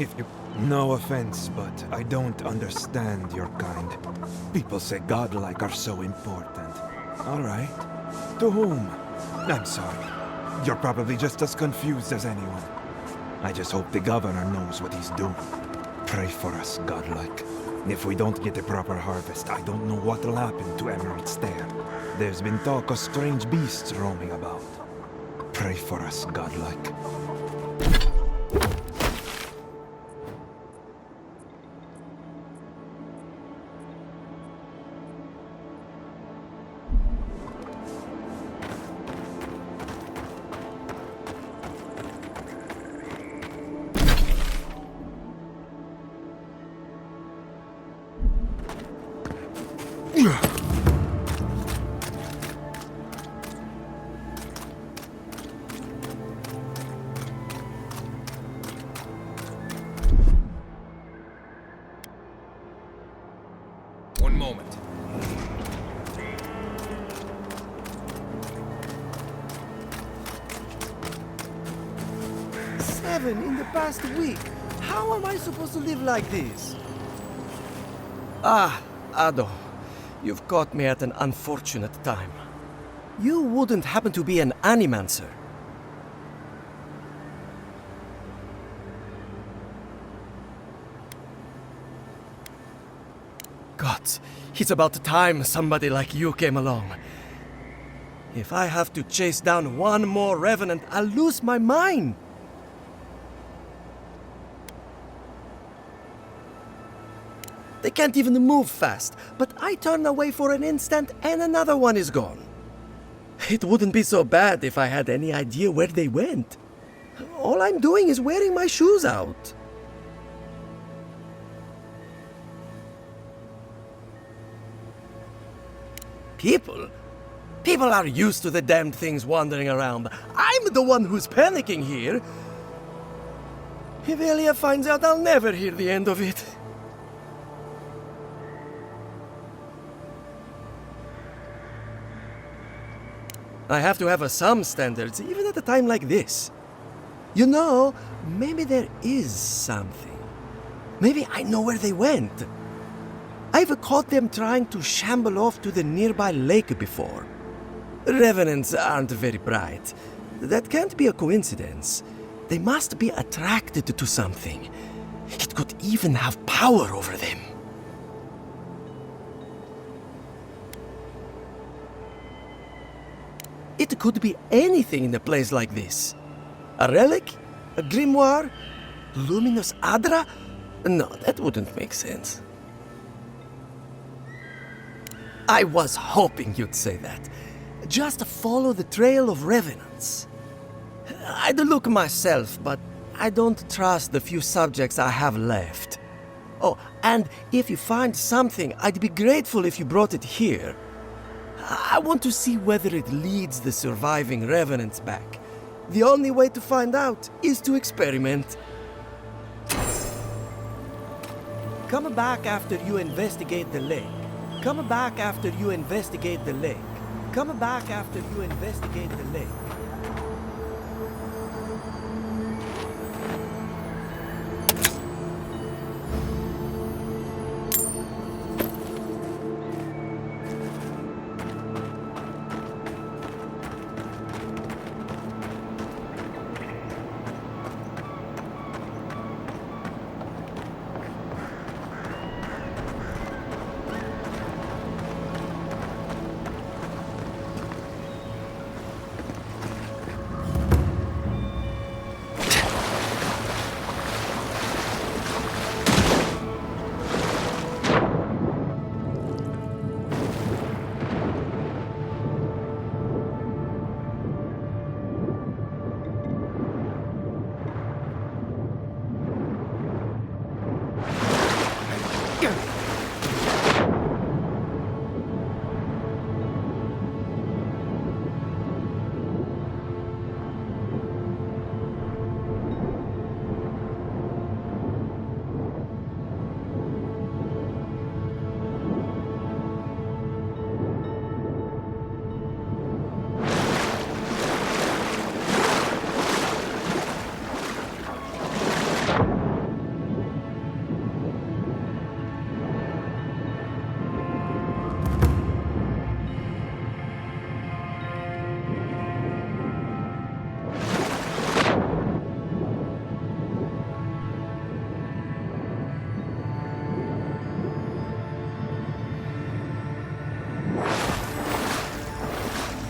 If you... No offense, but I don't understand your kind. People say godlike are so important. Alright. To whom? I'm sorry. You're probably just as confused as anyone. I just hope the governor knows what he's doing. Pray for us, godlike. If we don't get a proper harvest, I don't know what'll happen to Emerald Stair. There's been talk of strange beasts roaming about. Pray for us, godlike. One moment. Seven in the past week. How am I supposed to live like this? Ah, Ado. You've caught me at an unfortunate time. You wouldn't happen to be an animancer? Gods, it's about time somebody like you came along. If I have to chase down one more revenant, I'll lose my mind. They can't even move fast, but I turn away for an instant and another one is gone. It wouldn't be so bad if I had any idea where they went. All I'm doing is wearing my shoes out. People are used to the damned things wandering around. I'm the one who's panicking here. If Elia finds out, I'll never hear the end of it. I have to have some standards, even at a time like this. You know, maybe there is something. Maybe I know where they went. I've caught them trying to shamble off to the nearby lake before. Revenants aren't very bright. That can't be a coincidence. They must be attracted to something. It could even have power over them. It could be anything in a place like this. A relic? A grimoire? Luminous Adra? No, that wouldn't make sense. I was hoping you'd say that. Just follow the trail of revenants. I'd look myself, but I don't trust the few subjects I have left. Oh, and if you find something, I'd be grateful if you brought it here. I want to see whether it leads the surviving revenants back. The only way to find out is to experiment. Come back after you investigate the lake. Come back after you investigate the lake. Come back after you investigate the lake.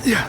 Yeah.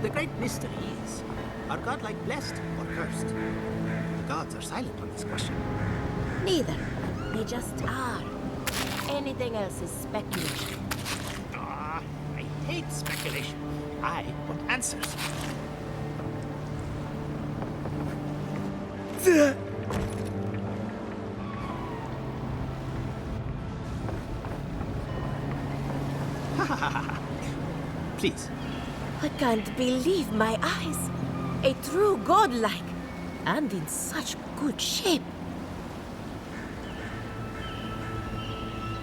The great mystery is, are godlike blessed or cursed? The gods are silent on this question. Neither. They just are. Anything else is speculation. Ah, I hate speculation. I want answers. Please. I can't believe my eyes. A true godlike. And in such good shape.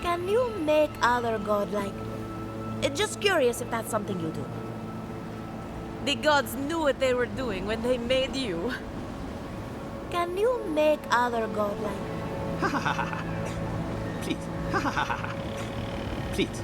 Can you make other godlike? Just curious if that's something you do. The gods knew what they were doing when they made you. Can you make other godlike? Please. Please.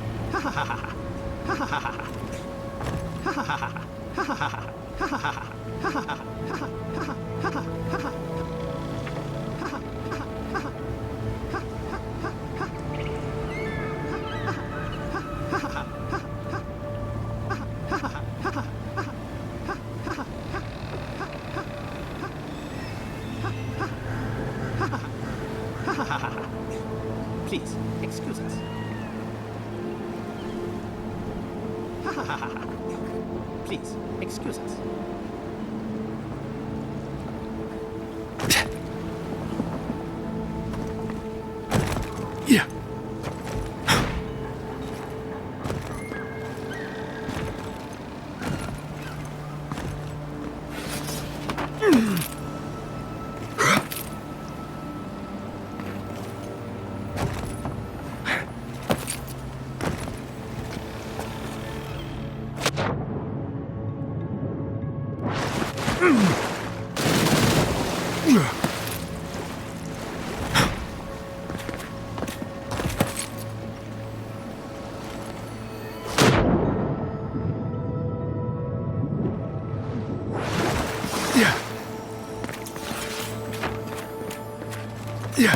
Please, excuse us. Please, excuse us. Yeah. Yeah.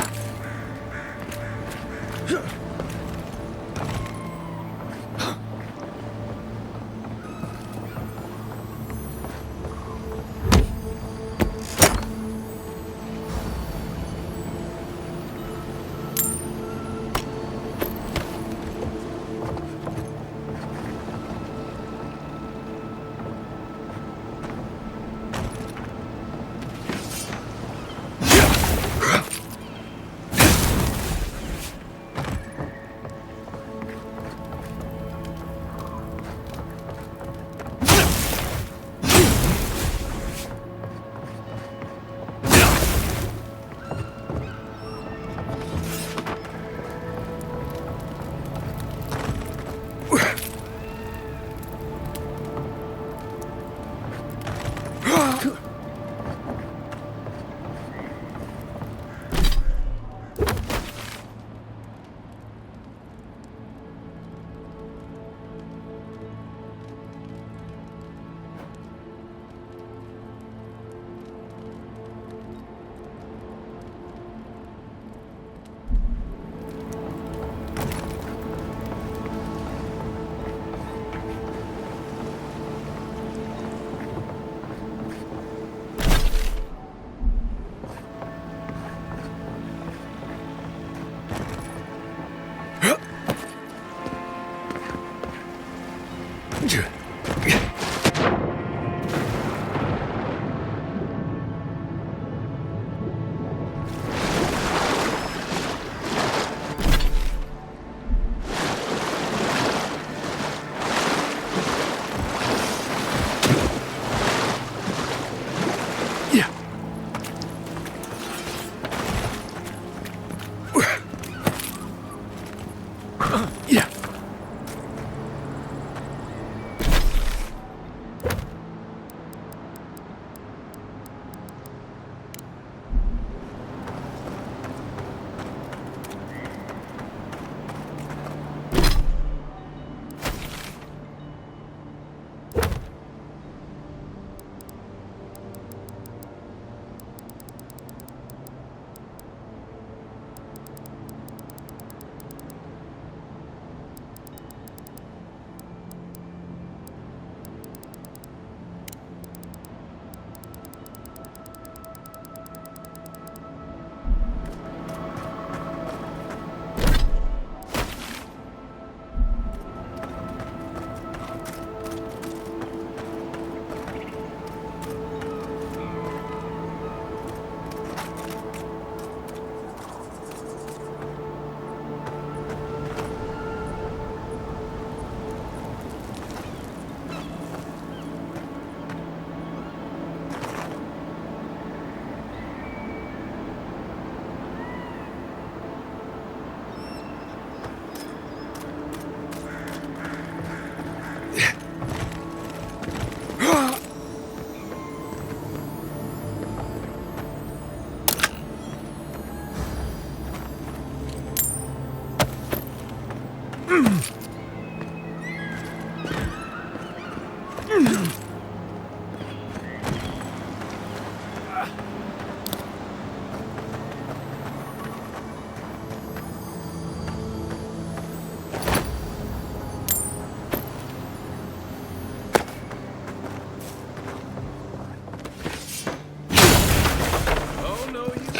Oh, no, you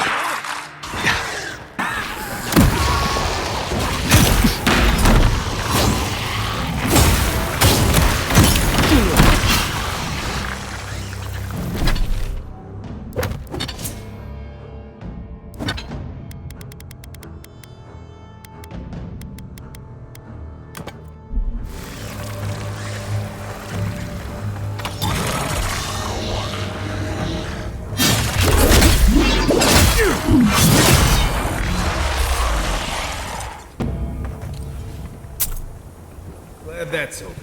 Glad that's over.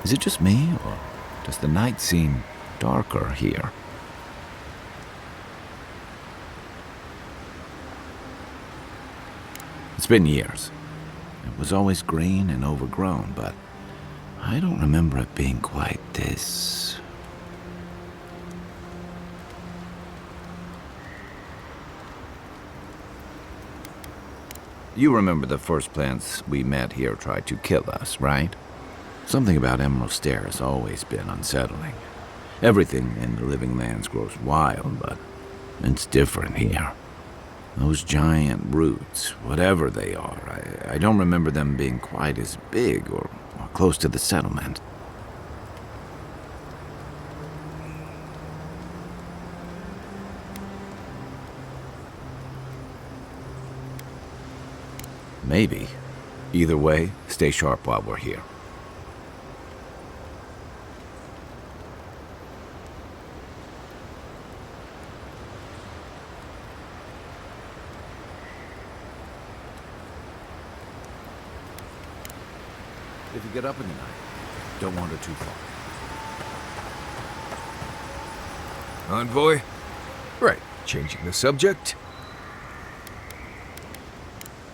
Is it just me, or does the night seem darker here? It's been years. It was always green and overgrown, but I don't remember it being quite this. You remember the first plants we met here tried to kill us, right? Something about Emerald Stair has always been unsettling. Everything in the living lands grows wild, but it's different here. Those giant roots, whatever they are, I don't remember them being quite as big or close to the settlement. Maybe. Either way, stay sharp while we're here. If you get up in the night, don't wander too far. Envoy? Right, changing the subject.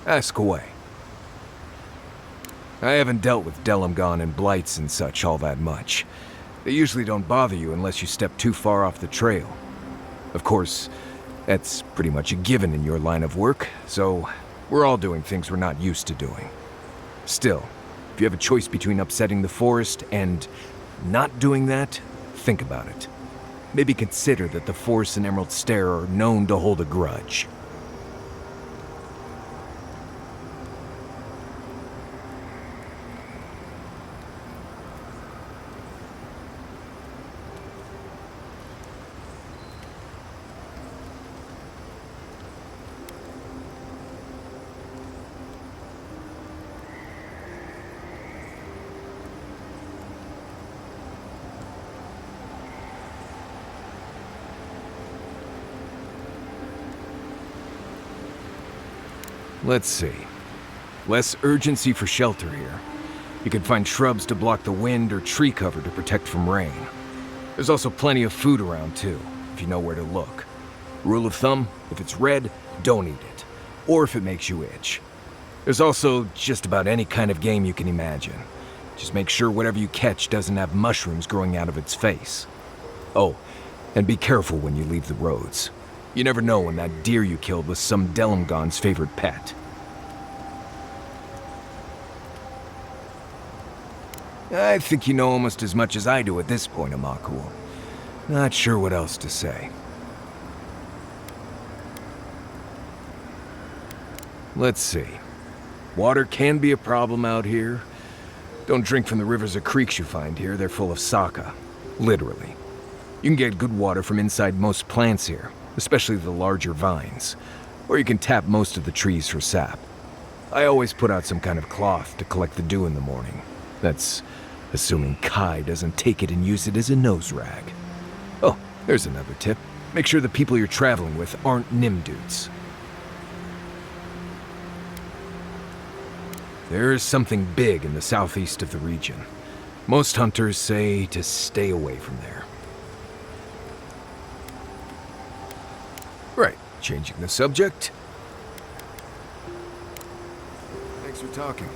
Ask away. I haven't dealt with Delamgon and blights and such all that much. They usually don't bother you unless you step too far off the trail. Of course, that's pretty much a given in your line of work, so we're all doing things we're not used to doing. Still, if you have a choice between upsetting the forest and not doing that, think about it. Maybe consider that the Forest and Emerald Stair are known to hold a grudge. Let's see. Less urgency for shelter here. You can find shrubs to block the wind or tree cover to protect from rain. There's also plenty of food around too, if you know where to look. Rule of thumb, if it's red, don't eat it. Or if it makes you itch. There's also just about any kind of game you can imagine. Just make sure whatever you catch doesn't have mushrooms growing out of its face. Oh, and be careful when you leave the roads. You never know when that deer you killed was some Delamgon's favorite pet. I think you know almost as much as I do at this point, Amakuo. Not sure what else to say. Let's see. Water can be a problem out here. Don't drink from the rivers or creeks you find here, they're full of saka. Literally. You can get good water from inside most plants here, especially the larger vines. Or you can tap most of the trees for sap. I always put out some kind of cloth to collect the dew in the morning. That's assuming Kai doesn't take it and use it as a nose rag. Oh, there's another tip. Make sure the people you're traveling with aren't Nimdudes. There is something big in the southeast of the region. Most hunters say to stay away from there. Right, changing the subject. Thanks for talking.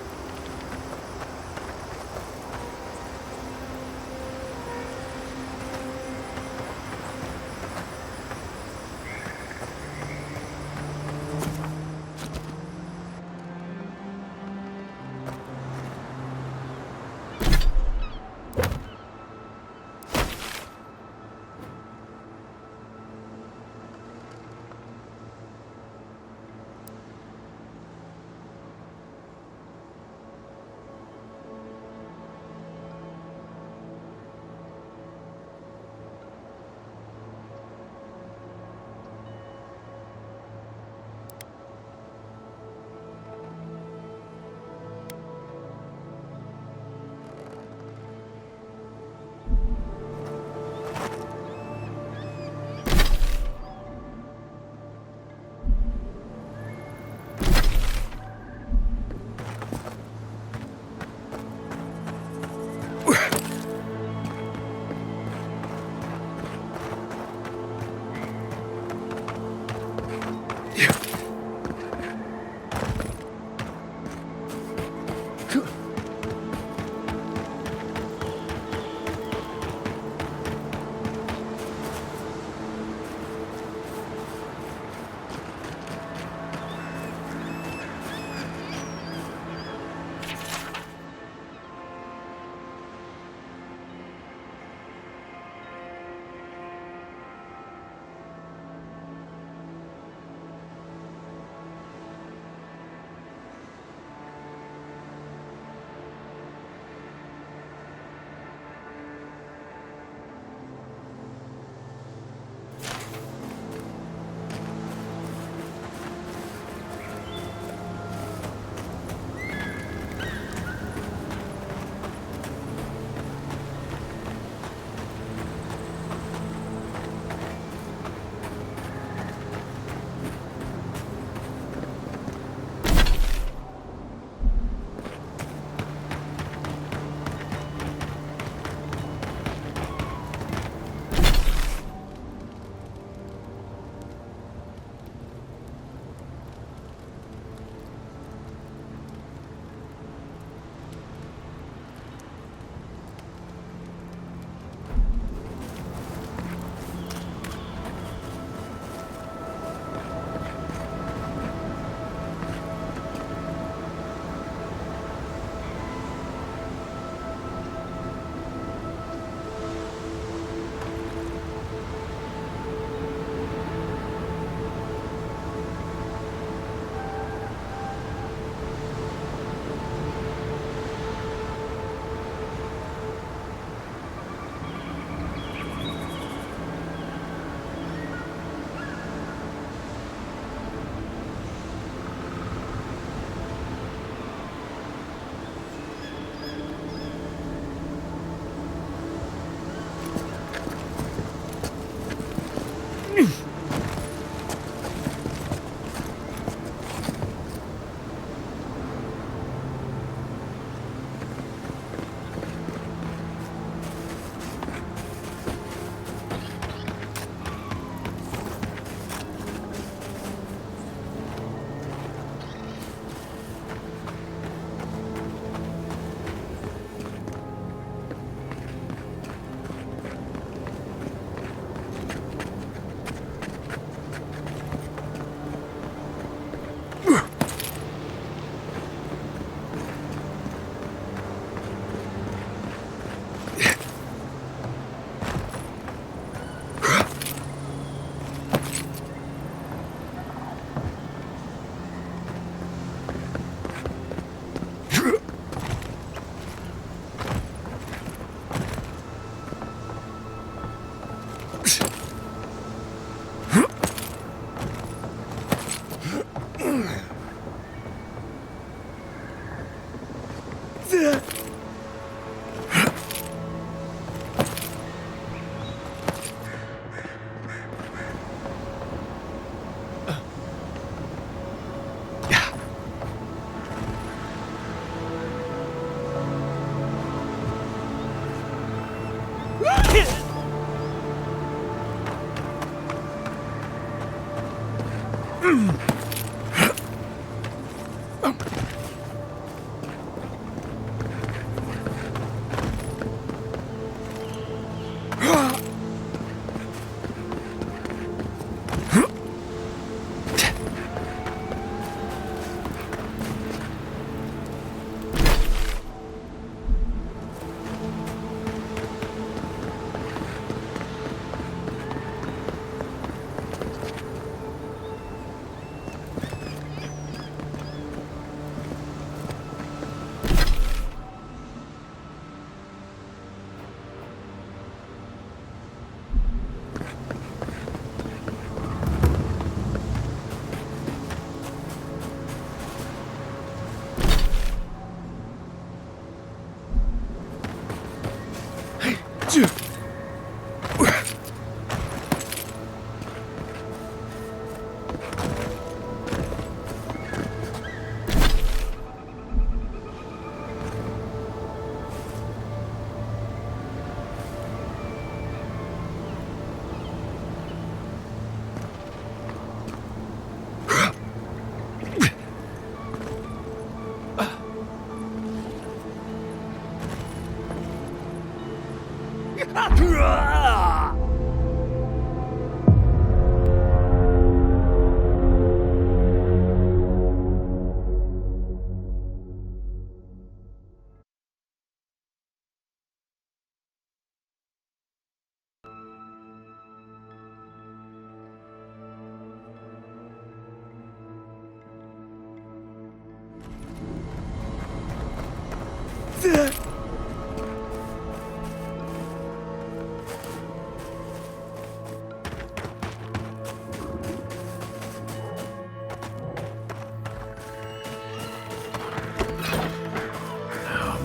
Oh,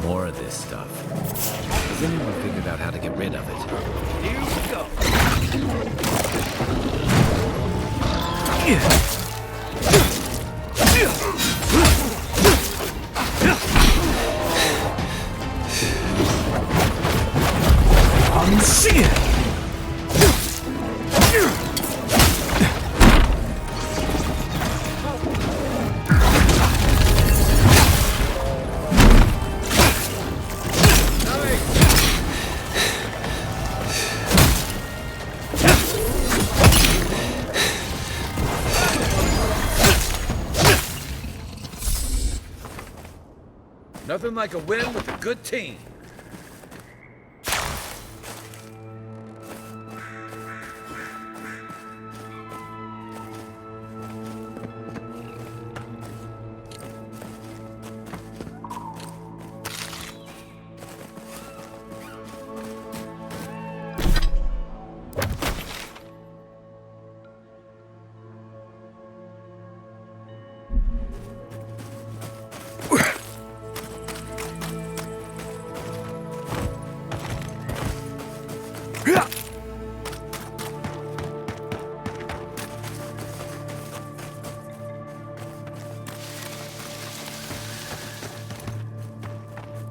more of this stuff. Has anyone figured out how to get rid of it? Here we go. I'm seeing. Nothing like a win with a good team.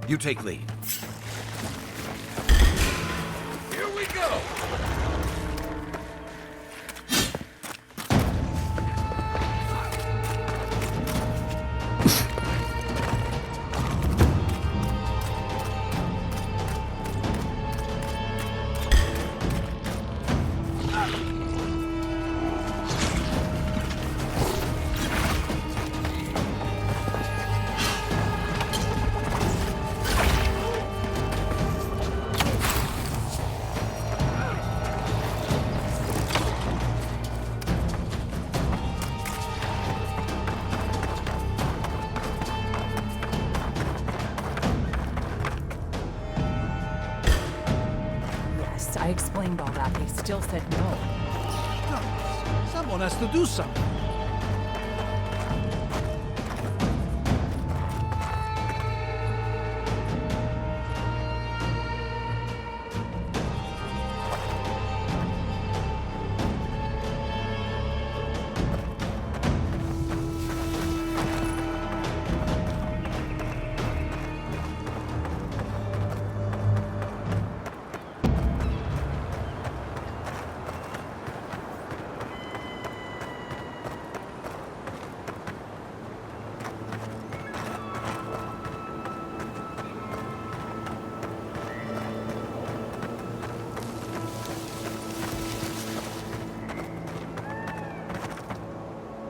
You take lead. Here we go! I explained all that. They still said no. Someone has to do something.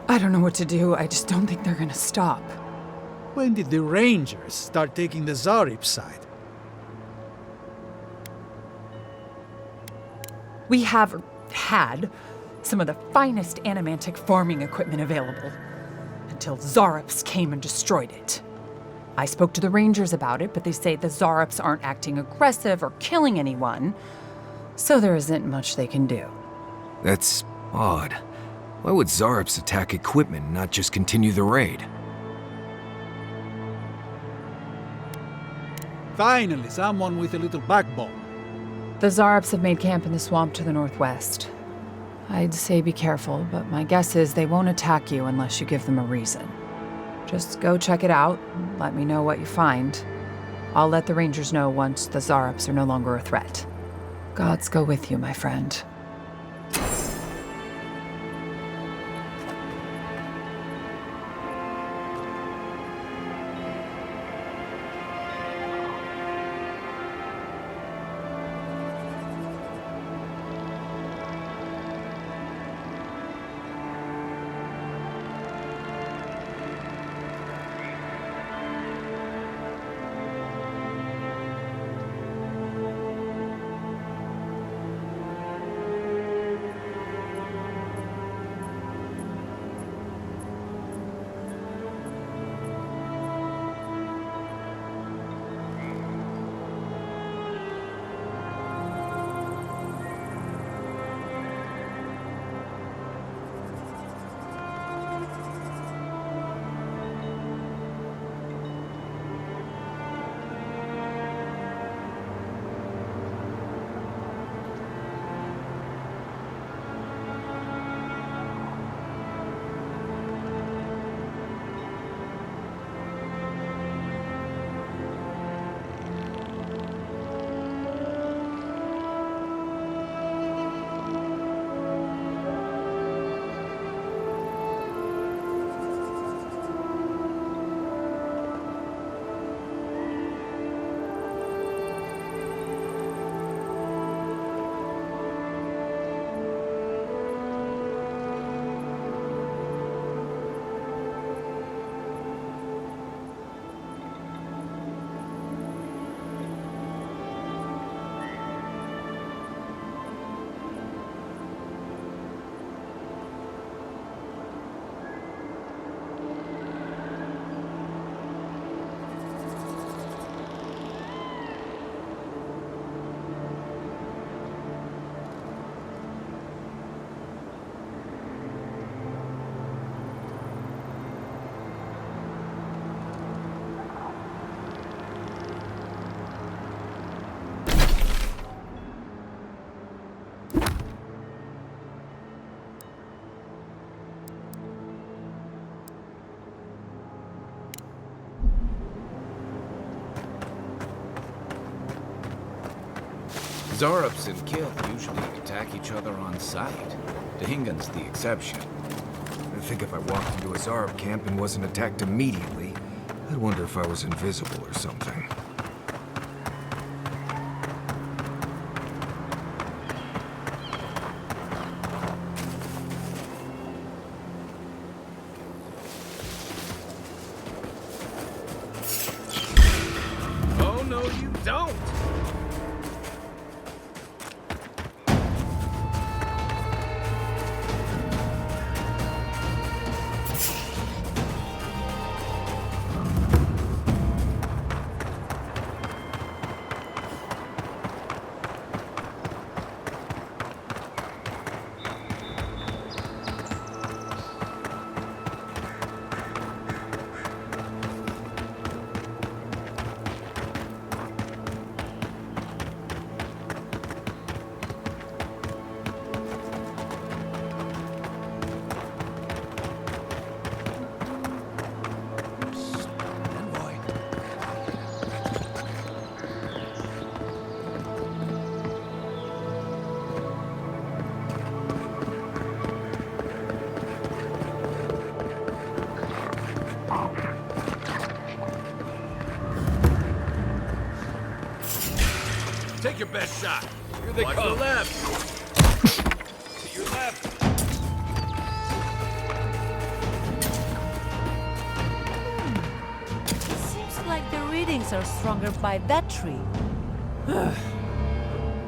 I don't know what to do. I just don't think they're gonna stop. When did the Rangers start taking the Zarib side? We have had some of the finest animantic farming equipment available until Zarops came and destroyed it. I spoke to the Rangers about it, but they say the Zarops aren't acting aggressive or killing anyone, so there isn't much they can do. That's odd. Why would Zarops attack equipment and not just continue the raid? Finally, someone with a little backbone. The Zarops have made camp in the swamp to the northwest. I'd say be careful, but my guess is they won't attack you unless you give them a reason. Just go check it out and let me know what you find. I'll let the Rangers know once the Zarops are no longer a threat. Gods go with you, my friend. Zarups and Kith usually attack each other on sight. Dahingan's the exception. I think if I walked into a Zarup camp and wasn't attacked immediately, I'd wonder if I was invisible or something. Oh, no, you don't! Take your best shot. Here they come. To the left. To your left. Seems like the readings are stronger by that tree.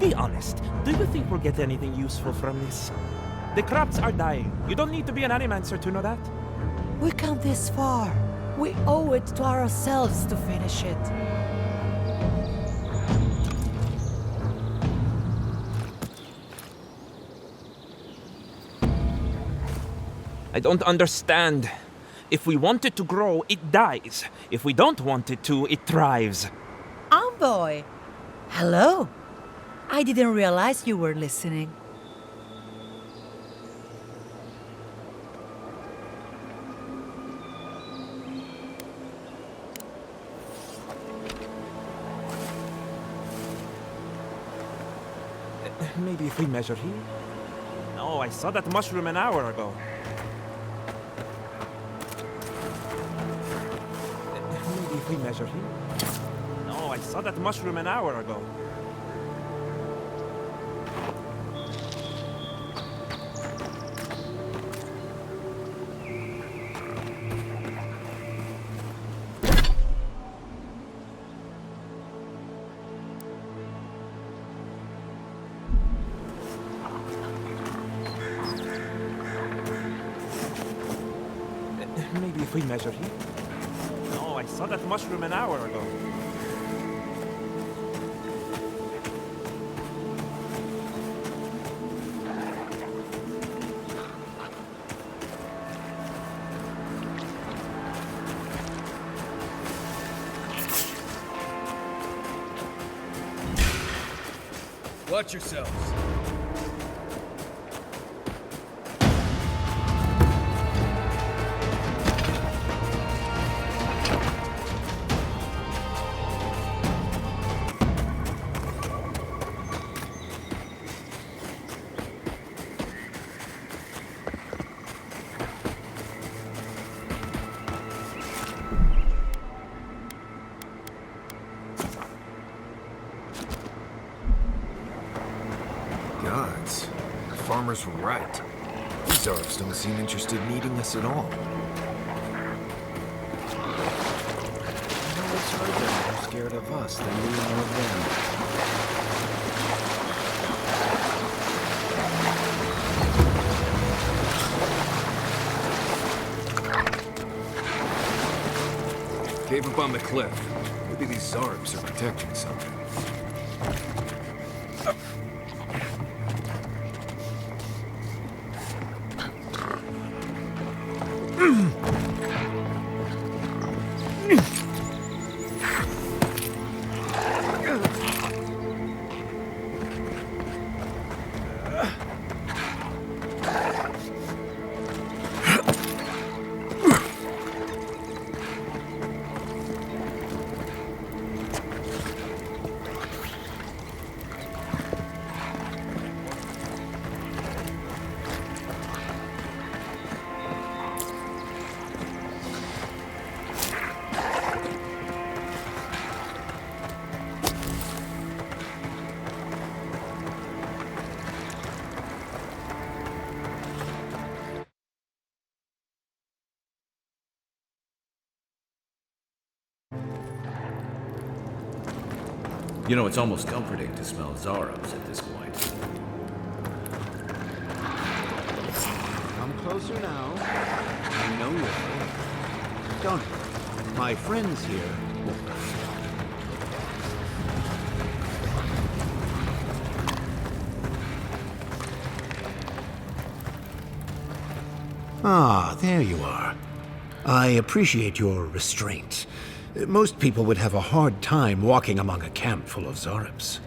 Be honest. Do you think we'll get anything useful from this? The crops are dying. You don't need to be an animancer to know that. We come this far. We owe it to ourselves to finish it. I don't understand. If we want it to grow, it dies. If we don't want it to, it thrives. Envoy! Hello! I didn't realize you were listening. Maybe if we measure here? No, I saw that mushroom an hour ago. Maybe if we measure here? No, I saw that mushroom an hour ago. Maybe if we measure here? No, I saw that mushroom an hour ago. Watch yourselves. Gods, the farmers were right. These Zarups don't seem interested in eating us at all. I know it's hard they're more scared of us than we are of them. Cave up on the cliff. Maybe these Zarups are protecting something. You know, it's almost comforting to smell Zarubs at this point. Come closer now. I know you're there. Don't worry. My friends here won't mind. Ah, there you are. I appreciate your restraint. Most people would have a hard time walking among a camp full of Zarubs.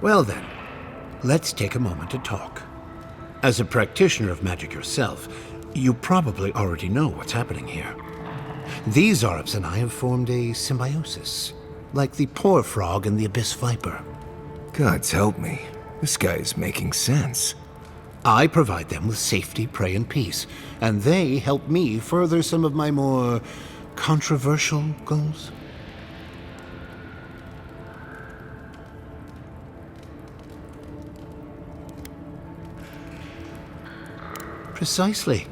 Well then, let's take a moment to talk. As a practitioner of magic yourself, you probably already know what's happening here. These Zarubs and I have formed a symbiosis, like the poor frog and the abyss viper. Gods help me. This guy is making sense. I provide them with safety, prey, and peace, and they help me further some of my more controversial goals. Precisely.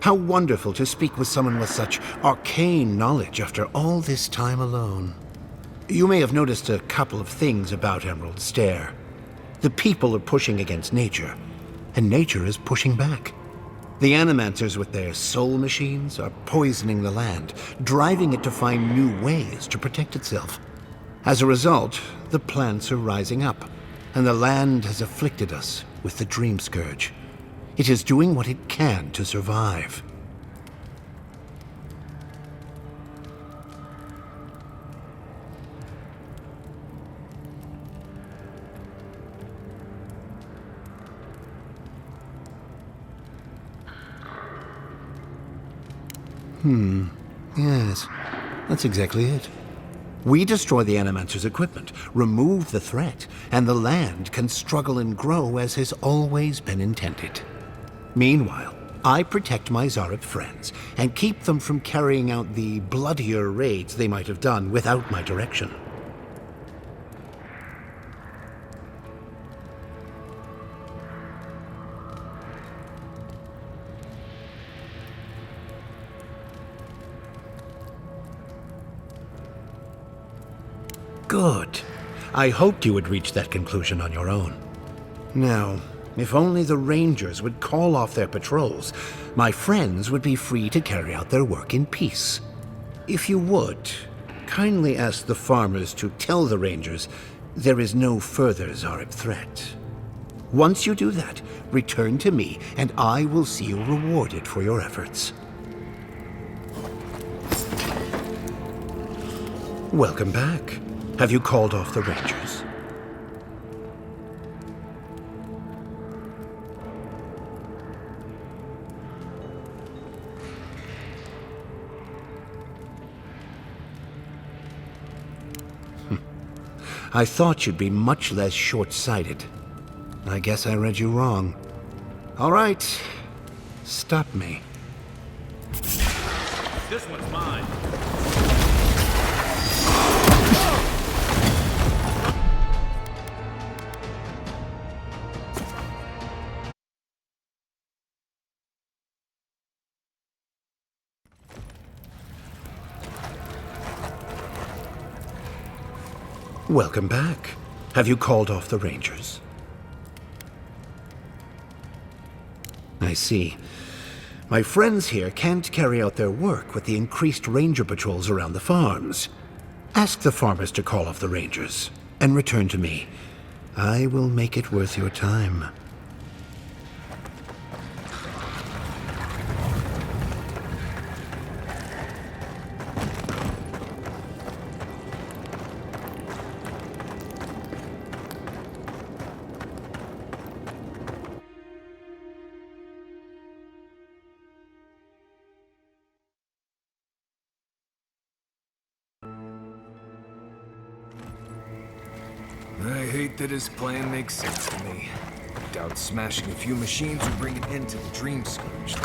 How wonderful to speak with someone with such arcane knowledge after all this time alone. You may have noticed a couple of things about Emerald Stair. The people are pushing against nature, and nature is pushing back. The Animancers with their soul machines are poisoning the land, driving it to find new ways to protect itself. As a result, the plants are rising up, and the land has afflicted us with the Dream Scourge. It is doing what it can to survive. Yes, that's exactly it. We destroy the Animancer's equipment, remove the threat, and the land can struggle and grow as has always been intended. Meanwhile, I protect my Zarub friends and keep them from carrying out the bloodier raids they might have done without my direction. Good. I hoped you would reach that conclusion on your own. Now, if only the Rangers would call off their patrols, my friends would be free to carry out their work in peace. If you would, kindly ask the farmers to tell the Rangers there is no further Zarub threat. Once you do that, return to me, and I will see you rewarded for your efforts. Welcome back. Have you called off the Rangers? I thought you'd be much less short-sighted. I guess I read you wrong. All right. Stop me. This one's mine. Welcome back. Have you called off the Rangers? I see. My friends here can't carry out their work with the increased ranger patrols around the farms. Ask the farmers to call off the Rangers, and return to me. I will make it worth your time. I hate that his plan makes sense to me. Doubt smashing a few machines would bring an end to the Dream Scourge.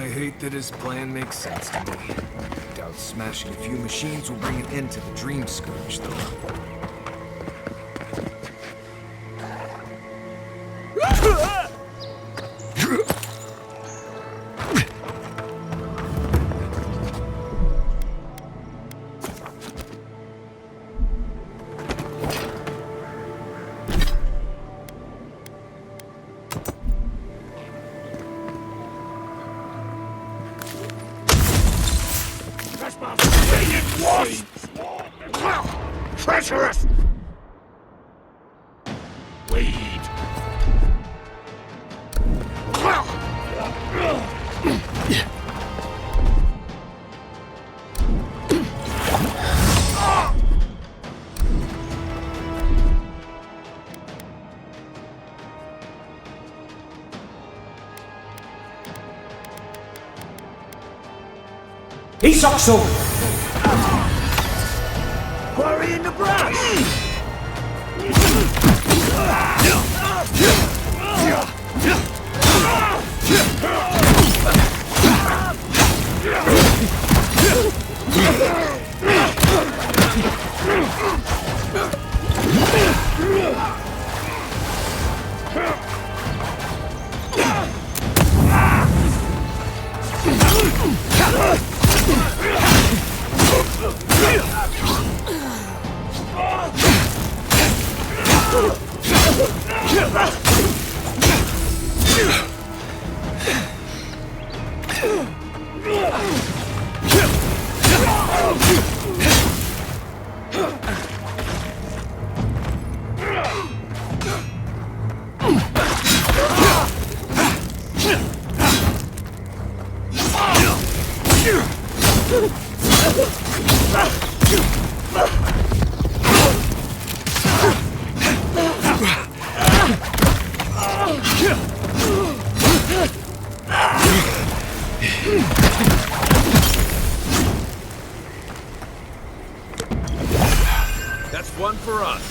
I hate that his plan makes sense to me. Doubt smashing a few machines will bring an end to the Dream Scourge, though. Treacherous! Bleed! Isokso! Quarry in the brush! That's one for us.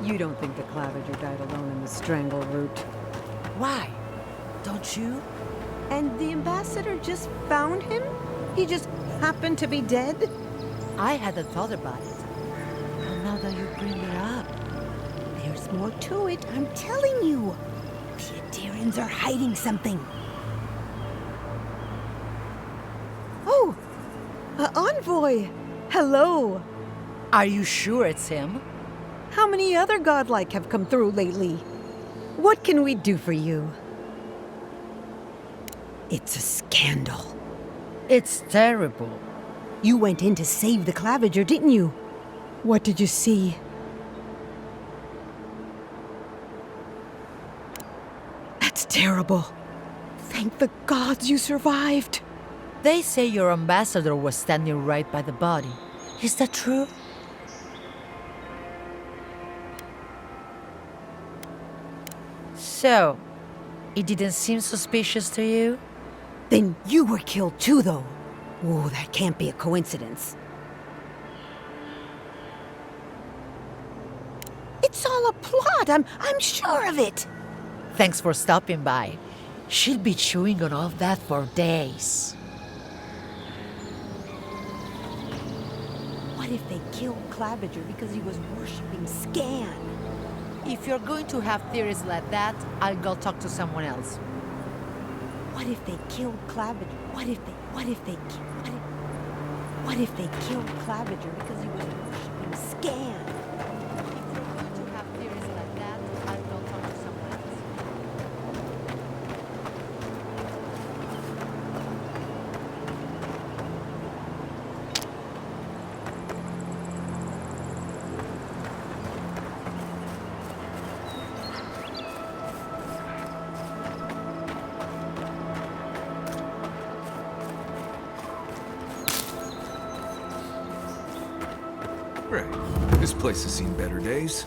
You don't think the Claviger died alone in the strangle route? Why? Don't you? And the ambassador just found him? He just happened to be dead? I hadn't thought about it. But now that you bring it up, There's more to it, I'm telling you. The Aterians are hiding something. Oh! Envoy! Hello! are you sure it's him? How many other godlike have come through lately? What can we do for you? It's a scandal. It's terrible. You went in to save the Claviger, didn't you? What did you see? That's terrible. Thank the gods you survived. They say your ambassador was standing right by the body. Is that true? So, it didn't seem suspicious to you? Then you were killed too, though. Oh, that can't be a coincidence. It's all a plot. I'm sure of it. Thanks for stopping by. She'll be chewing on all that for days. What if they killed Claviger because he was worshipping Scan? If you're going to have theories like that, I'll go talk to someone else. What if they killed Claviger? What if they killed Claviger because he was worshipping Scan? If you're going to have theories like that, I'll go talk to someone else. Right. This place has seen better days.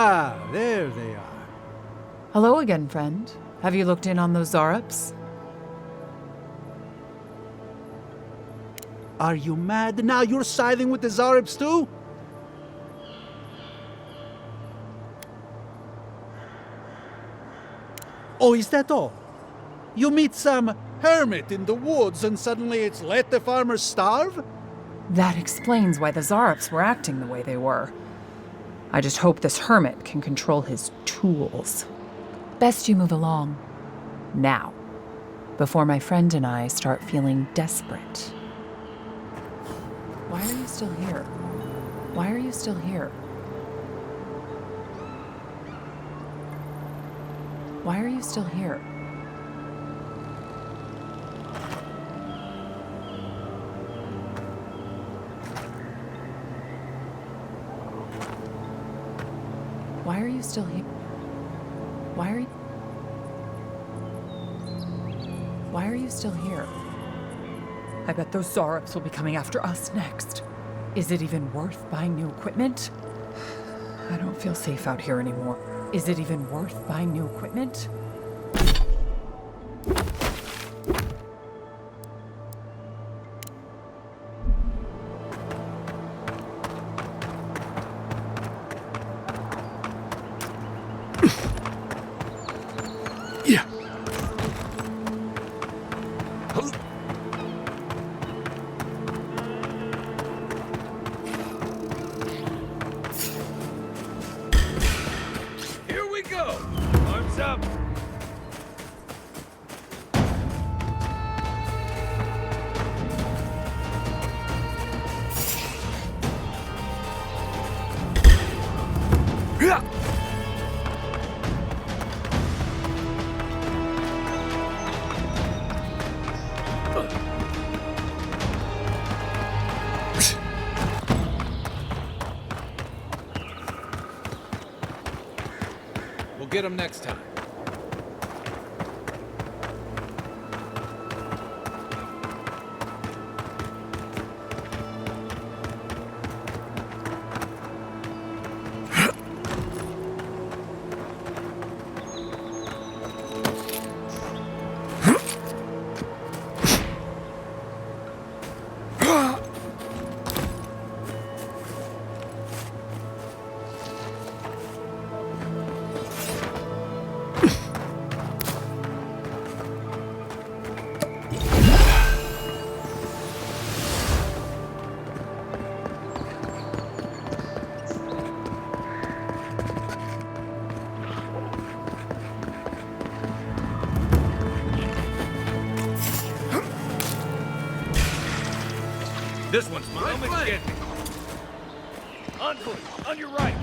Ah, there they are. Hello again, friend. Have you looked in on those Zarups? Are you mad? Now you're siding with the Zarups too? Oh, is that all? You meet some hermit in the woods and suddenly it's let the farmers starve? That explains why the Zarups were acting the way they were. I just hope this hermit can control his tools. Best you move along. Now. Before my friend and I start feeling desperate. Why are you still here? Why are you still here? Why are you still here? Why are you still here? Why are you still here? I bet those Zarups will be coming after us next. Is it even worth buying new equipment? I don't feel safe out here anymore. Is it even worth buying new equipment? Here we go! Arms up! We'll get him next time. This one's mine. Get me. On foot, on your right.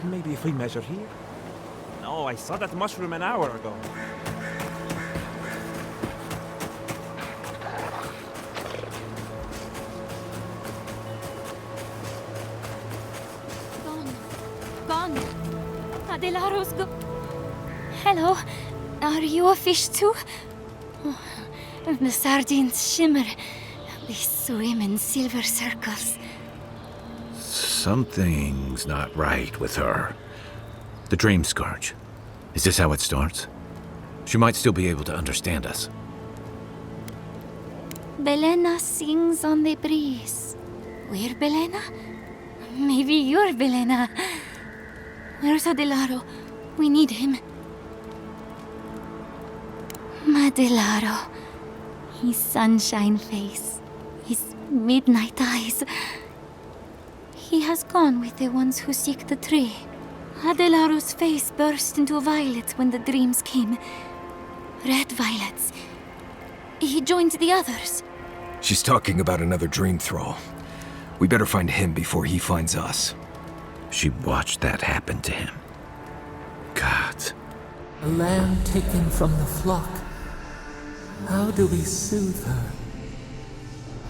Maybe if we measure here? No, I saw that mushroom an hour ago. Gone. Adelaro's go. Hello. Are you a fish too? Oh, the sardines shimmer. They swim in silver circles. Something's not right with her. The dream scourge. Is this how it starts? She might still be able to understand us. Belena sings on the breeze. We're Belena? Maybe you're Belena. Where's Adelaro? We need him. Adelaro. His sunshine face. His midnight eyes. He has gone with the ones who seek the tree. Adelaro's face burst into violets when the dreams came. Red violets. He joined the others. She's talking about another dream thrall. We better find him before he finds us. She watched that happen to him. God. A lamb taken from the flock. How do we soothe her?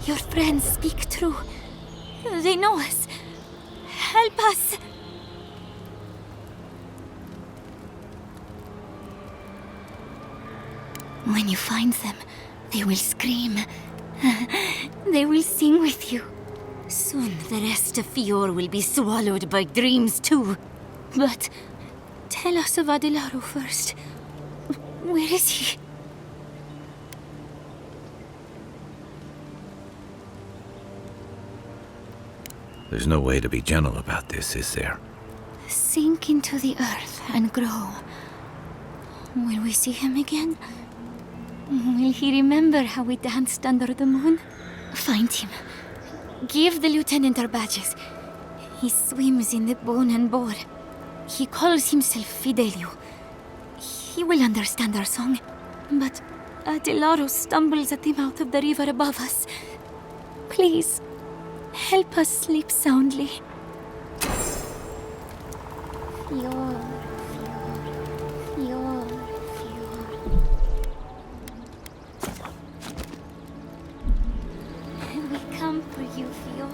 Your friends speak true. They know us. Help us! When you find them, they will scream. They will sing with you. Soon the rest of Fior will be swallowed by dreams too. But tell us of Adelaro first. Where is he? There's no way to be gentle about this, is there? Sink into the earth and grow. Will we see him again? Will he remember how we danced under the moon? Find him. Give the lieutenant our badges. He swims in the bone and boar. He calls himself Fidelio. He will understand our song. But Adelaro stumbles at the mouth of the river above us. Please, help us sleep soundly. Fior, Fior, Fior, Fior. We come for you, Fior.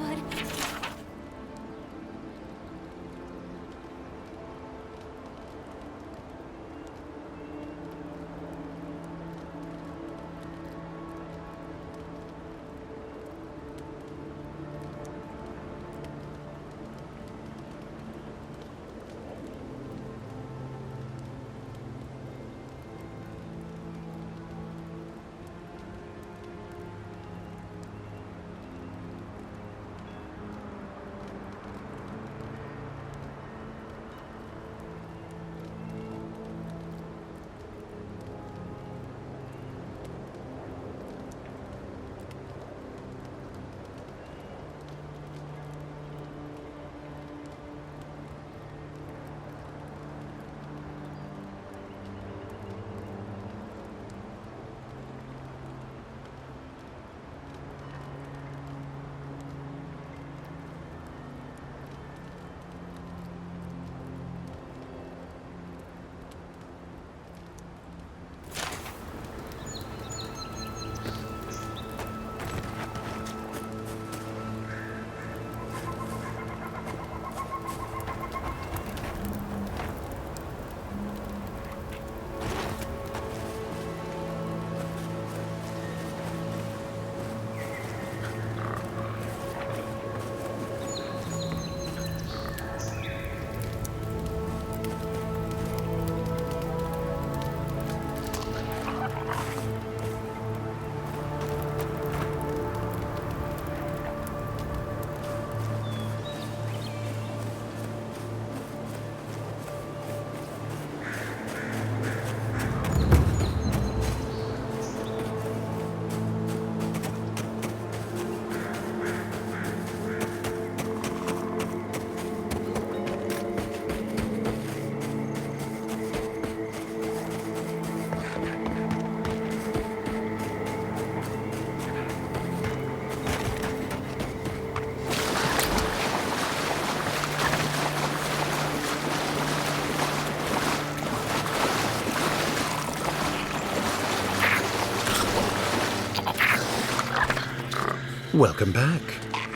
Welcome back.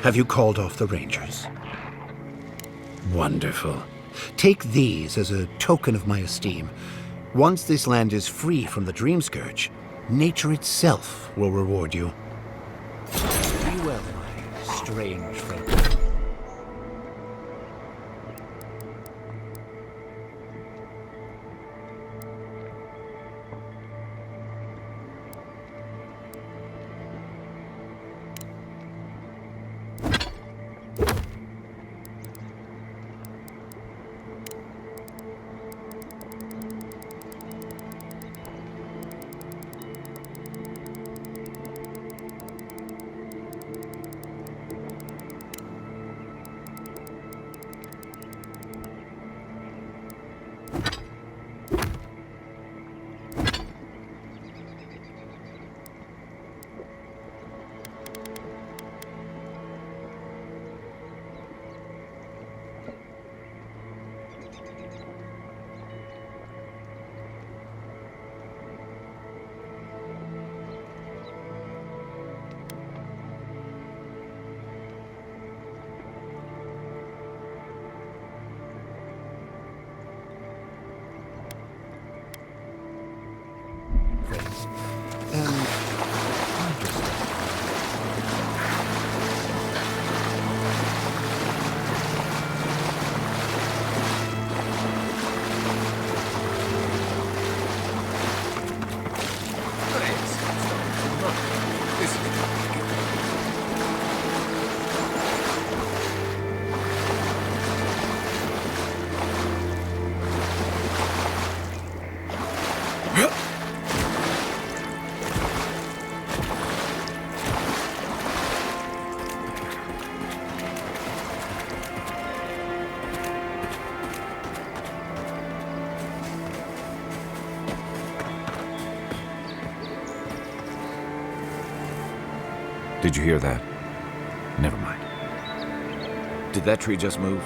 Have you called off the Rangers? Wonderful. Take these as a token of my esteem. Once this land is free from the Dream Scourge, nature itself will reward you. Be well, my strange friend. Did you hear that? Never mind. Did that tree just move?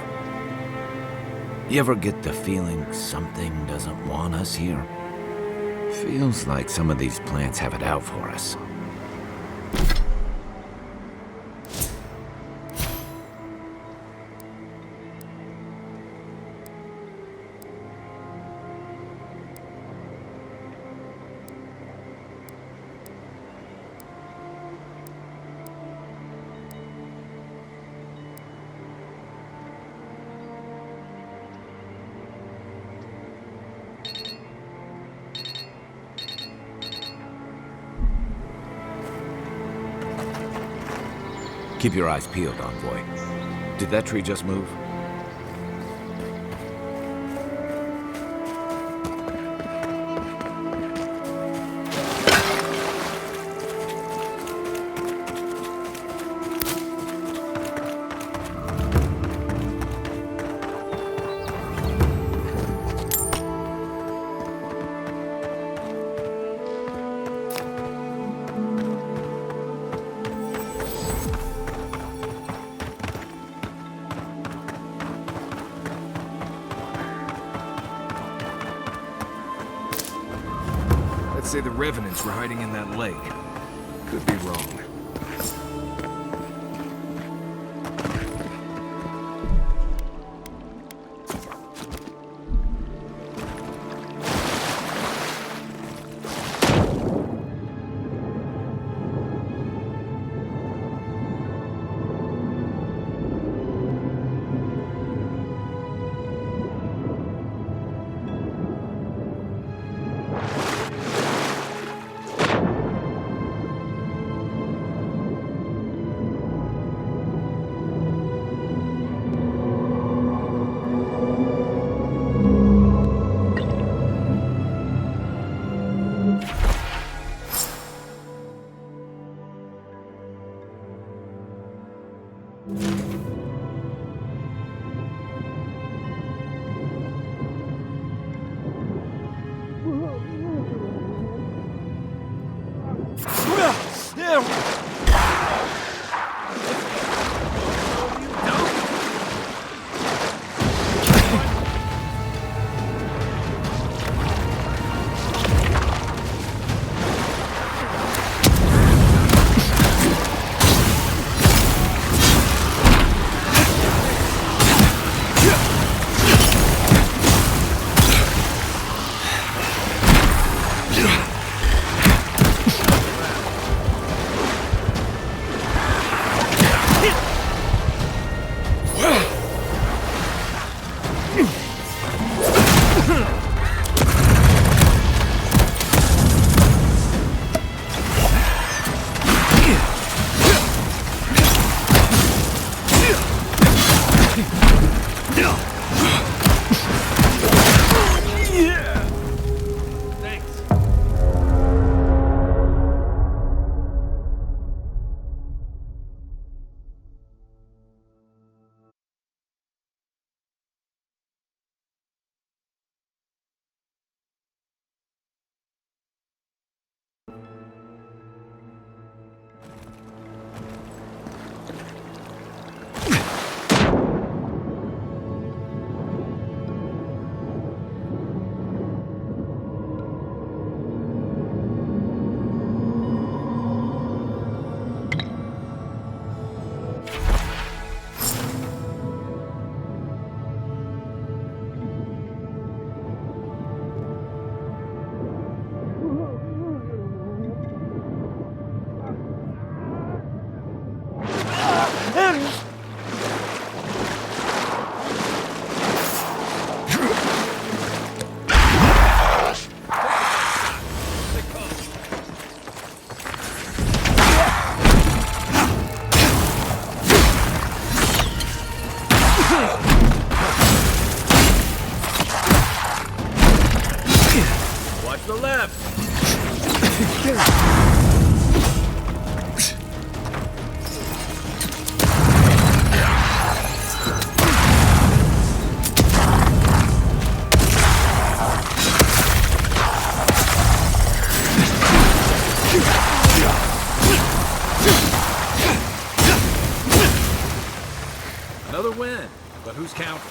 You ever get the feeling something doesn't want us here? Feels like some of these plants have it out for us. Keep your eyes peeled, Envoy. Did that tree just move? Let's say the Revenants were hiding in that lake. Could be wrong. Watch the left! But who's counting?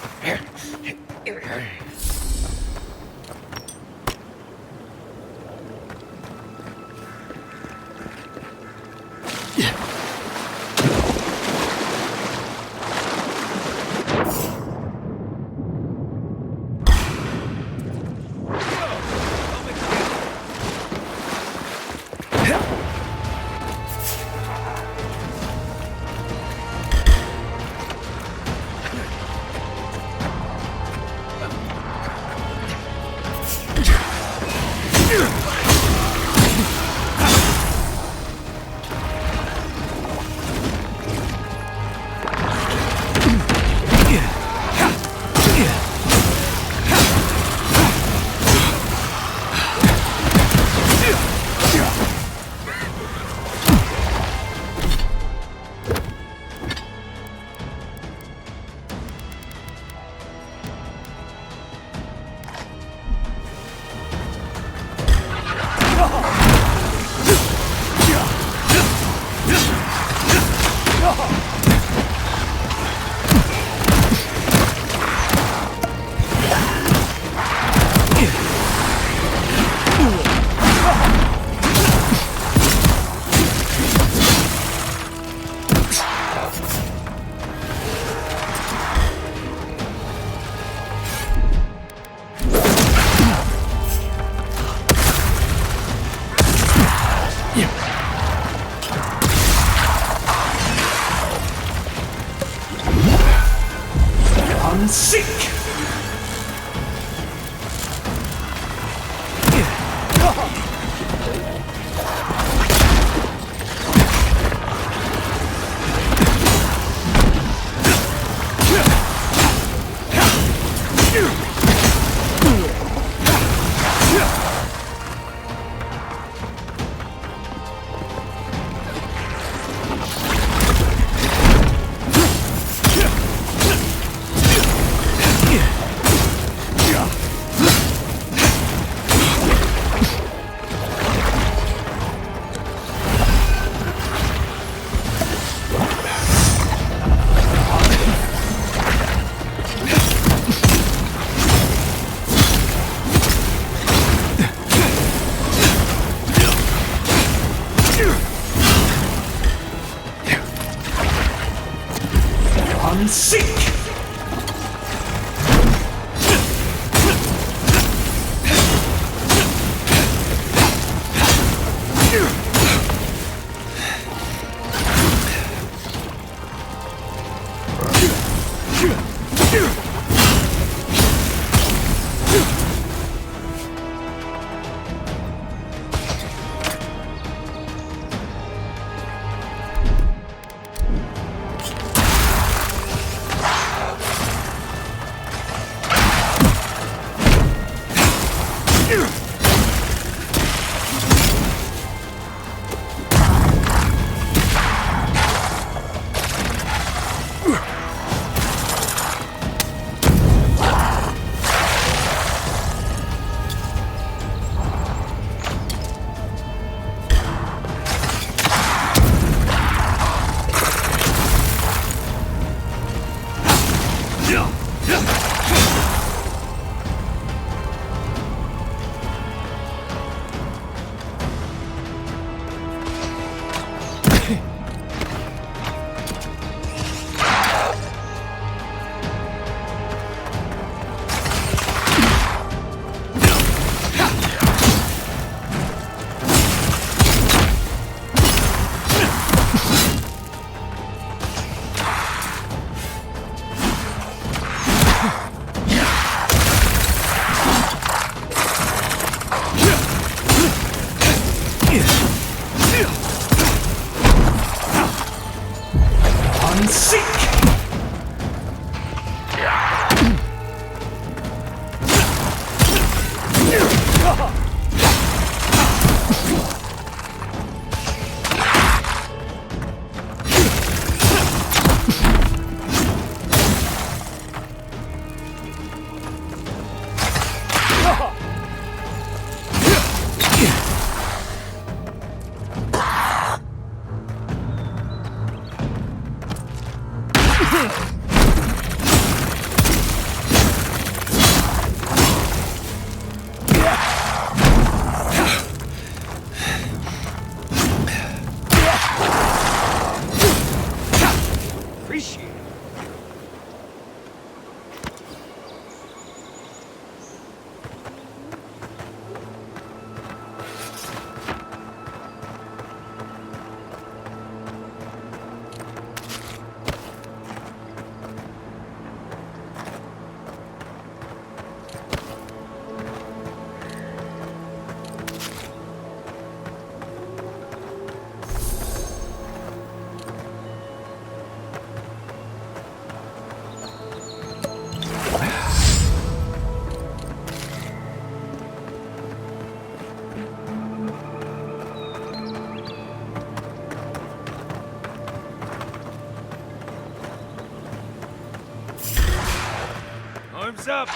up!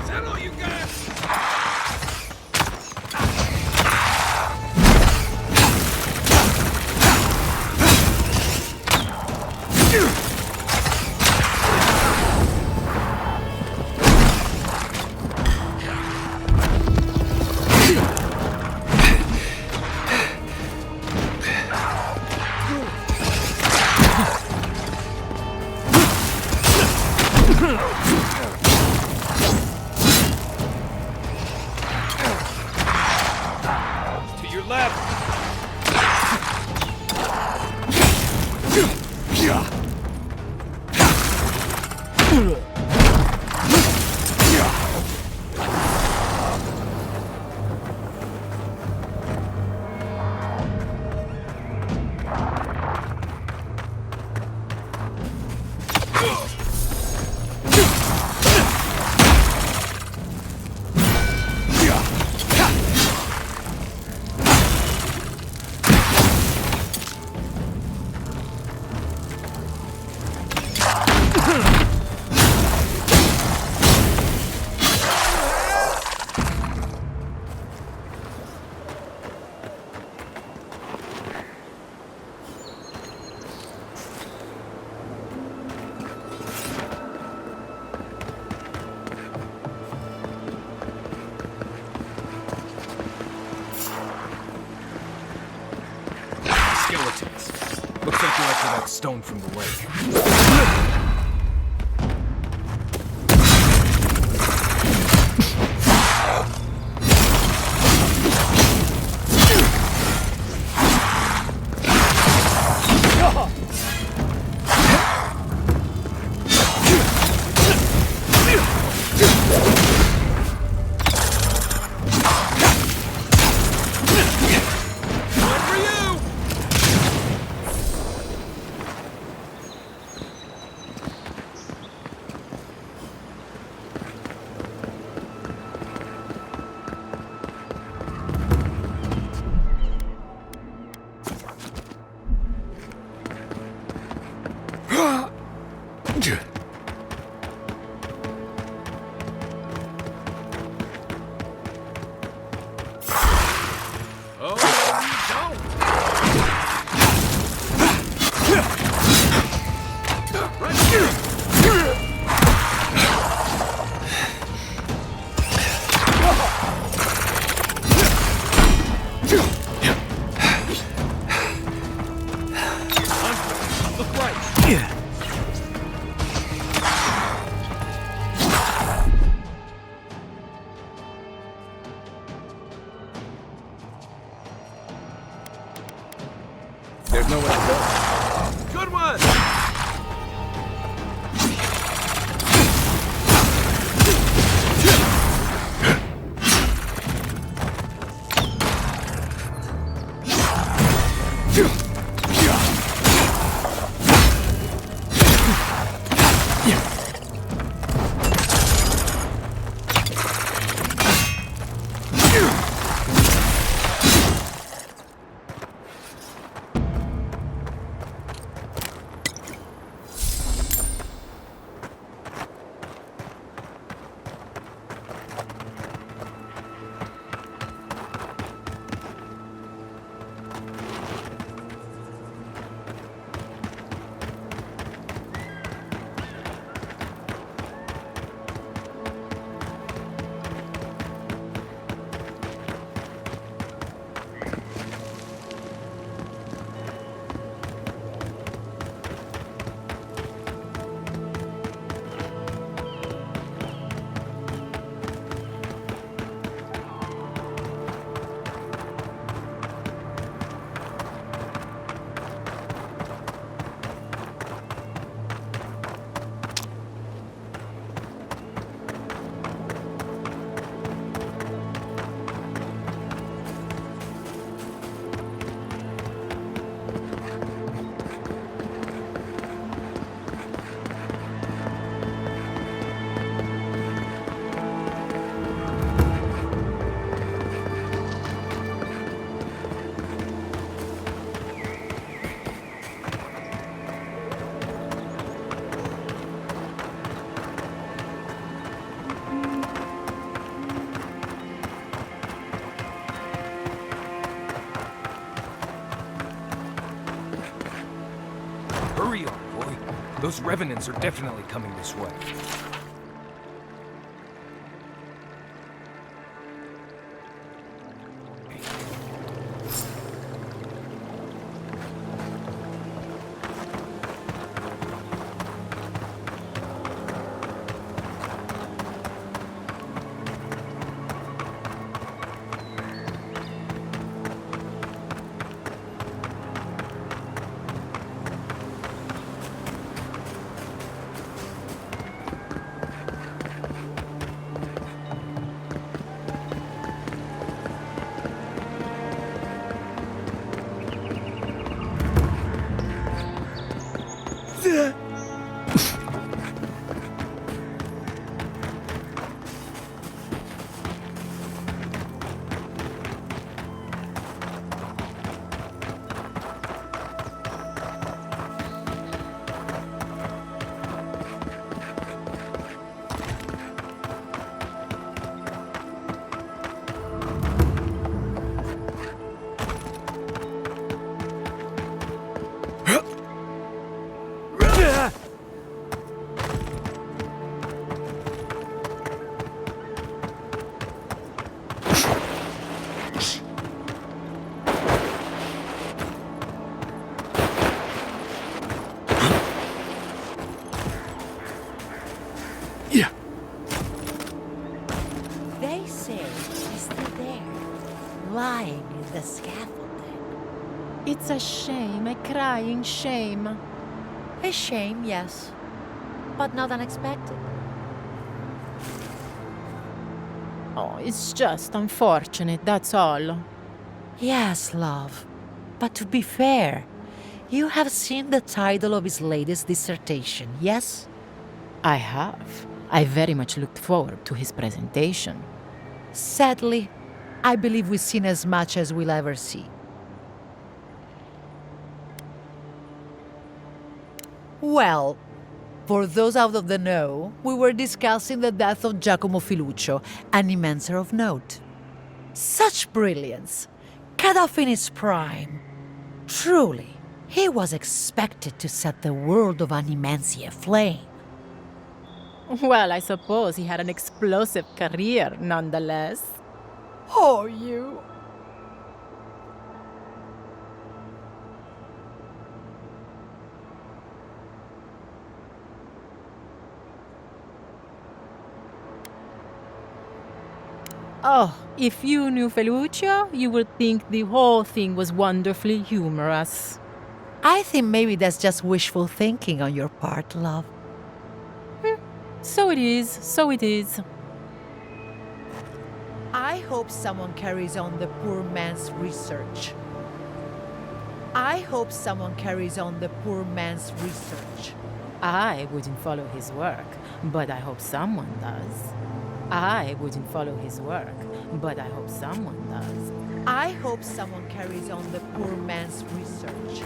Is that all you got? To your left! Skeletons. Looks like they're after that stone from the lake. There's nowhere to go. Good one! Those revenants are definitely coming this way. They say he's still there, lying in the scaffolding. It's a shame, a crying shame. A shame, yes, but not unexpected. Oh, it's just unfortunate, that's all. Yes, love. But to be fair, you have seen the title of his latest dissertation, yes? I have. I very much looked forward to his presentation. Sadly, I believe we've seen as much as we'll ever see. Well, for those out of the know, we were discussing the death of Giacomo Filuccio, an immenser of note. Such brilliance, cut off in his prime. Truly, he was expected to set the world of Animensia aflame. Well, I suppose he had an explosive career, nonetheless. Oh, you. Oh, if you knew Feluccio, you would think the whole thing was wonderfully humorous. I think maybe that's just wishful thinking on your part, love. So it is, so it is. I hope someone carries on the poor man's research. I hope someone carries on the poor man's research. I wouldn't follow his work, but I hope someone does. I wouldn't follow his work, but I hope someone does. I hope someone carries on the poor man's research.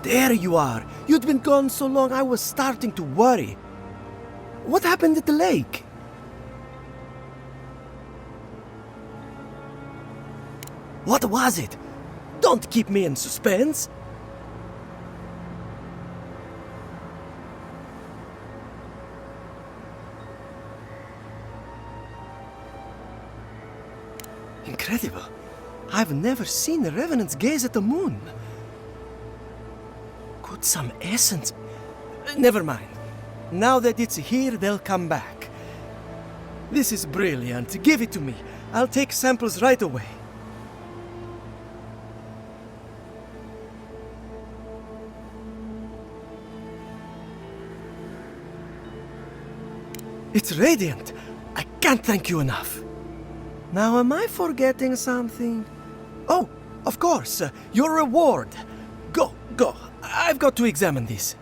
There you are. You'd been gone so long I was starting to worry. What happened at the lake? What was it? Don't keep me in suspense. Incredible. I've never seen the revenants gaze at the moon. Could some essence... Never mind. Now that it's here, they'll come back. This is brilliant. Give it to me. I'll take samples right away. It's radiant. I can't thank you enough. Now, am I forgetting something? Oh, of course, your reward. Go. I've got to examine this.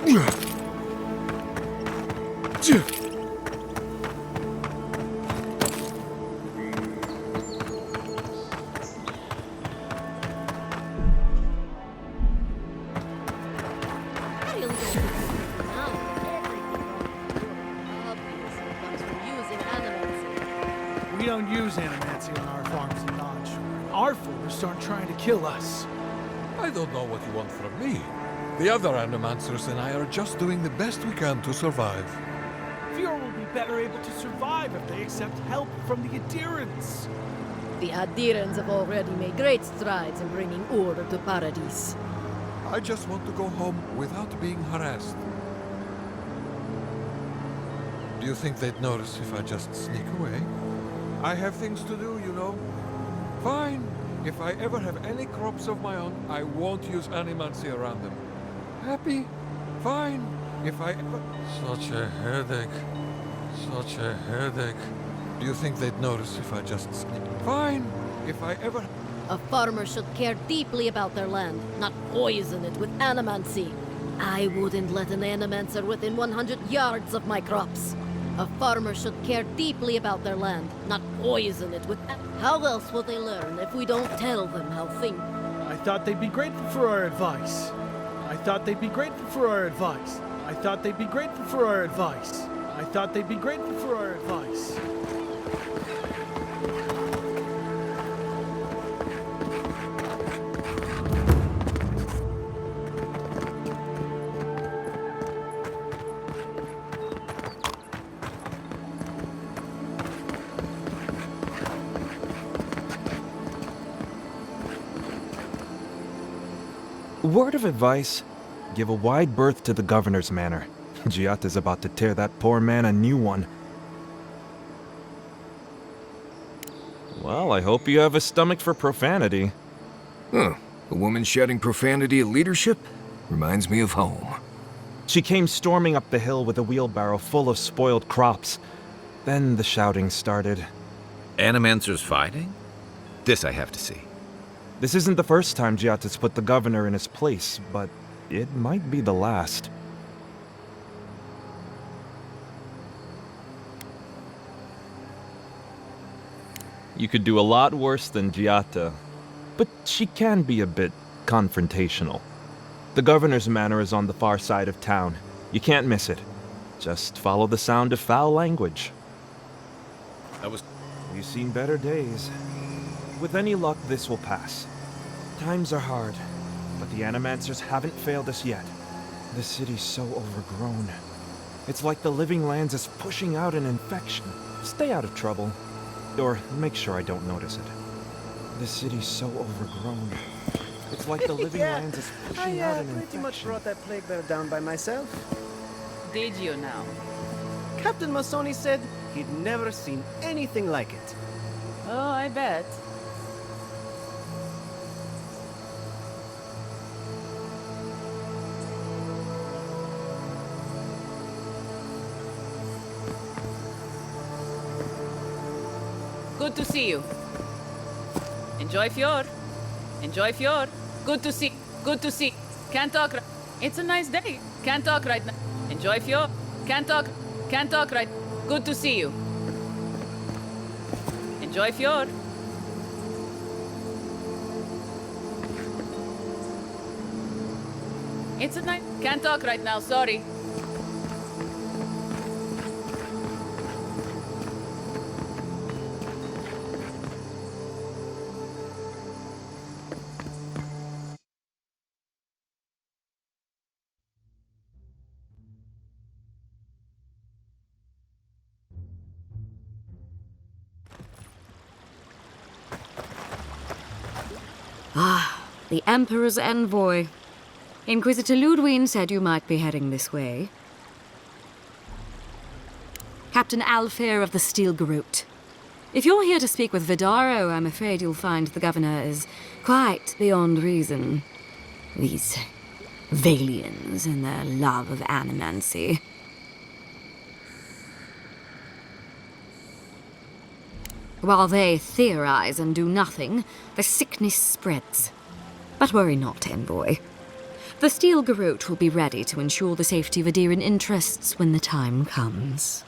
We don't use animancy on our farms in Dodge. Our forests aren't trying to kill us. I don't know what you want from me. The other Animancers and I are just doing the best we can to survive. Fjord will be better able to survive if they accept help from the adherents. The adherents have already made great strides in bringing order to Paradise. I just want to go home without being harassed. Do you think they'd notice if I just sneak away? I have things to do, you know. Fine. If I ever have any crops of my own, I won't use animancy around them. Happy? Fine. If I ever... Such a headache. Such a headache. Do you think they'd notice if I just sneak? Fine. If I ever... A farmer should care deeply about their land, not poison it with animancy. I wouldn't let an animancer within 100 yards of my crops. A farmer should care deeply about their land, not poison it with... How else will they learn if we don't tell them how things... I thought they'd be grateful for our advice. I thought they'd be grateful for our advice. I thought they'd be grateful for our advice. I thought they'd be grateful for our advice. Word of advice, give a wide berth to the governor's manor. Giatta's about to tear that poor man a new one. Well, I hope you have a stomach for profanity. Huh. A woman shouting profanity at leadership? Reminds me of home. She came storming up the hill with a wheelbarrow full of spoiled crops. Then the shouting started. Animancers fighting? This I have to see. This isn't the first time Giatta's put the governor in his place, but it might be the last. You could do a lot worse than Giatta. But she can be a bit confrontational. The governor's manor is on the far side of town. You can't miss it. Just follow the sound of foul language. We've seen better days. With any luck, this will pass. Times are hard, but the Animancers haven't failed us yet. The city's so overgrown. It's like the Living Lands is pushing out an infection. Stay out of trouble. Or make sure I don't notice it. The city's so overgrown. It's like the Living Lands is pushing out an infection. I pretty much brought that plague bear down by myself. Did you now? Captain Masoni said he'd never seen anything like it. Oh, I bet. Good to see you. Enjoy Fjord. Enjoy Fjord. Good to see. Good to see. Can't talk. It's a nice day. Can't talk right now. Enjoy Fjord. Can't talk. Can't talk right. Good to see you. Enjoy Fjord. It's a night. Can't talk right now, sorry. Ah, the Emperor's envoy. Inquisitor Ludwine said you might be heading this way. Captain Alfair of the Steel Garrote. If you're here to speak with Vidaro, I'm afraid you'll find the governor is quite beyond reason. These Valians and their love of animancy. While they theorize and do nothing, the sickness spreads. But worry not, envoy. The Steel Garrote will be ready to ensure the safety of Adiran interests when the time comes.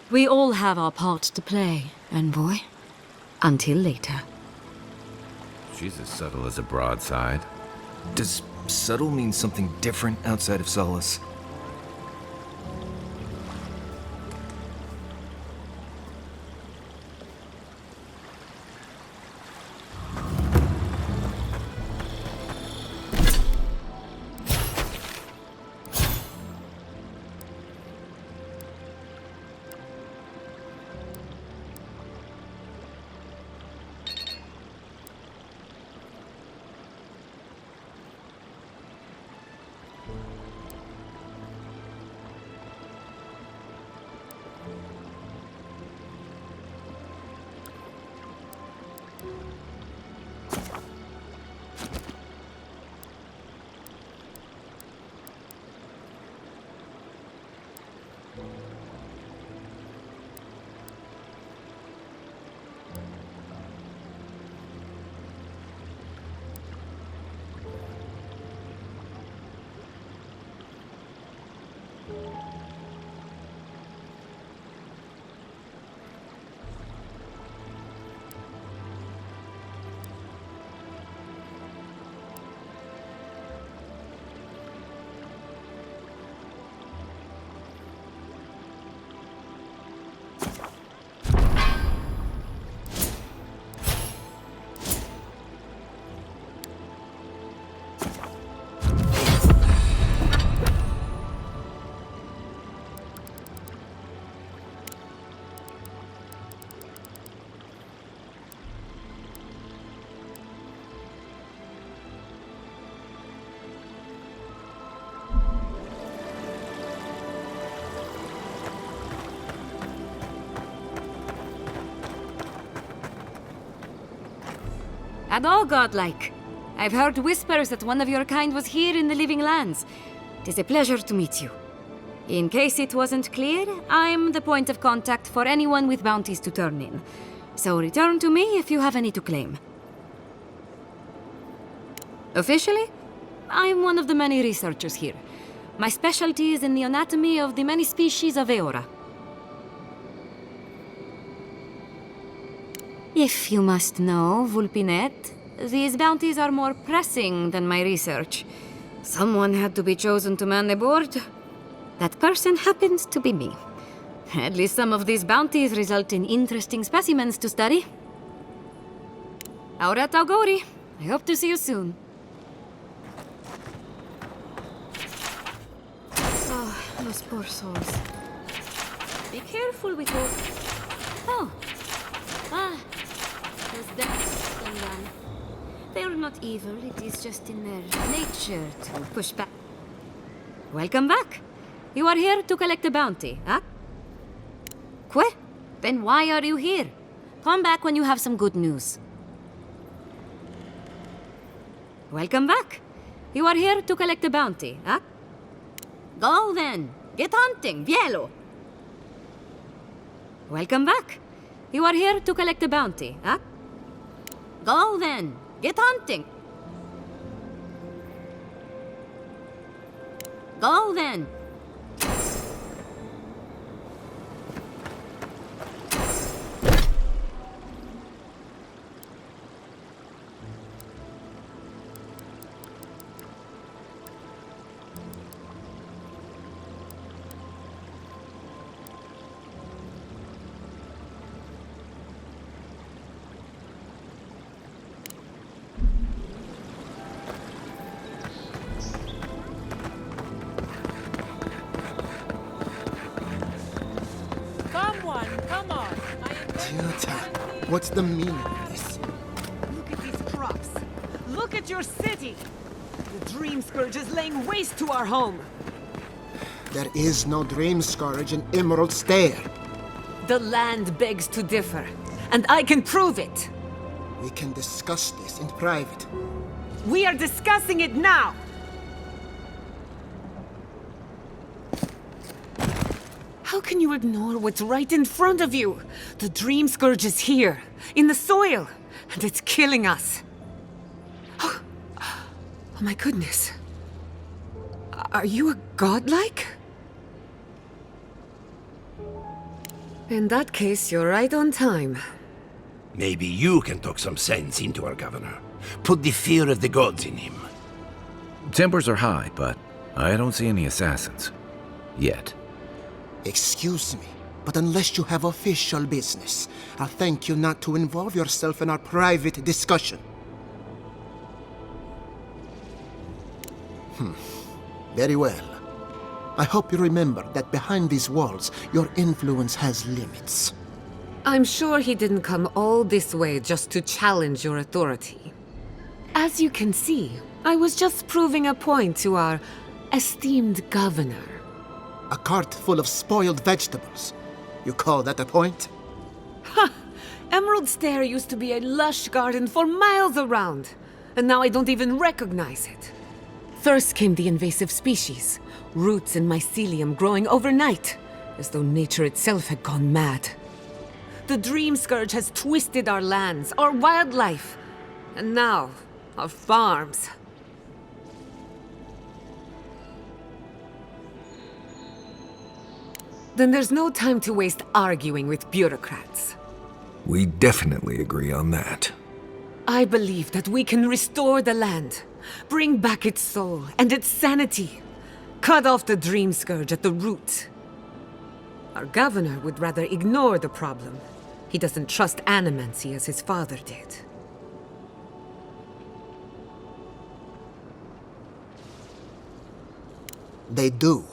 We all have our part to play, envoy. Until later. She's as subtle as a broadside. Does subtle mean something different outside of Solace? At all godlike. I've heard whispers that one of your kind was here in the Living Lands. It is a pleasure to meet you. In case it wasn't clear, I'm the point of contact for anyone with bounties to turn in. So return to me if you have any to claim. Officially, I'm one of the many researchers here. My specialty is in the anatomy of the many species of Eora. If you must know, Vulpinet, these bounties are more pressing than my research. Someone had to be chosen to man the board. That person happens to be me. At least some of these bounties result in interesting specimens to study. Aurat Augori. I hope to see you soon. Oh, those poor souls. Be careful with those. Oh. Ah. Those deaths come down. They're not evil, it is just in their nature to push back. Welcome back. You are here to collect a bounty, huh? Quit? Then why are you here? Come back when you have some good news. Welcome back. You are here to collect a bounty, huh? Go then. Get hunting, Bielo. Welcome back. You are here to collect a bounty, huh? Go then. Get hunting. Go then. What's the meaning of this? Look at these crops. Look at your city. The Dream Scourge is laying waste to our home. There is no Dream Scourge in Emerald Stair. The land begs to differ, and I can prove it. We can discuss this in private. We are discussing it now. How can you ignore what's right in front of you? The Dream Scourge is here, in the soil, and it's killing us. Oh my goodness. Are you a godlike? In that case, you're right on time. Maybe you can talk some sense into our governor. Put the fear of the gods in him. Tempers are high, but I don't see any assassins. Yet. Excuse me, but unless you have official business, I'll thank you not to involve yourself in our private discussion. Very well. I hope you remember that behind these walls, your influence has limits. I'm sure he didn't come all this way just to challenge your authority. As you can see, I was just proving a point to our esteemed governor. A cart full of spoiled vegetables. You call that a point? Ha! Emerald Stair used to be a lush garden for miles around, and now I don't even recognize it. First came the invasive species, roots and mycelium growing overnight, as though nature itself had gone mad. The Dream Scourge has twisted our lands, our wildlife, and now, our farms. Then there's no time to waste arguing with bureaucrats. We definitely agree on that. I believe that we can restore the land, bring back its soul and its sanity, cut off the Dream Scourge at the root. Our governor would rather ignore the problem. He doesn't trust animancy as his father did. They do.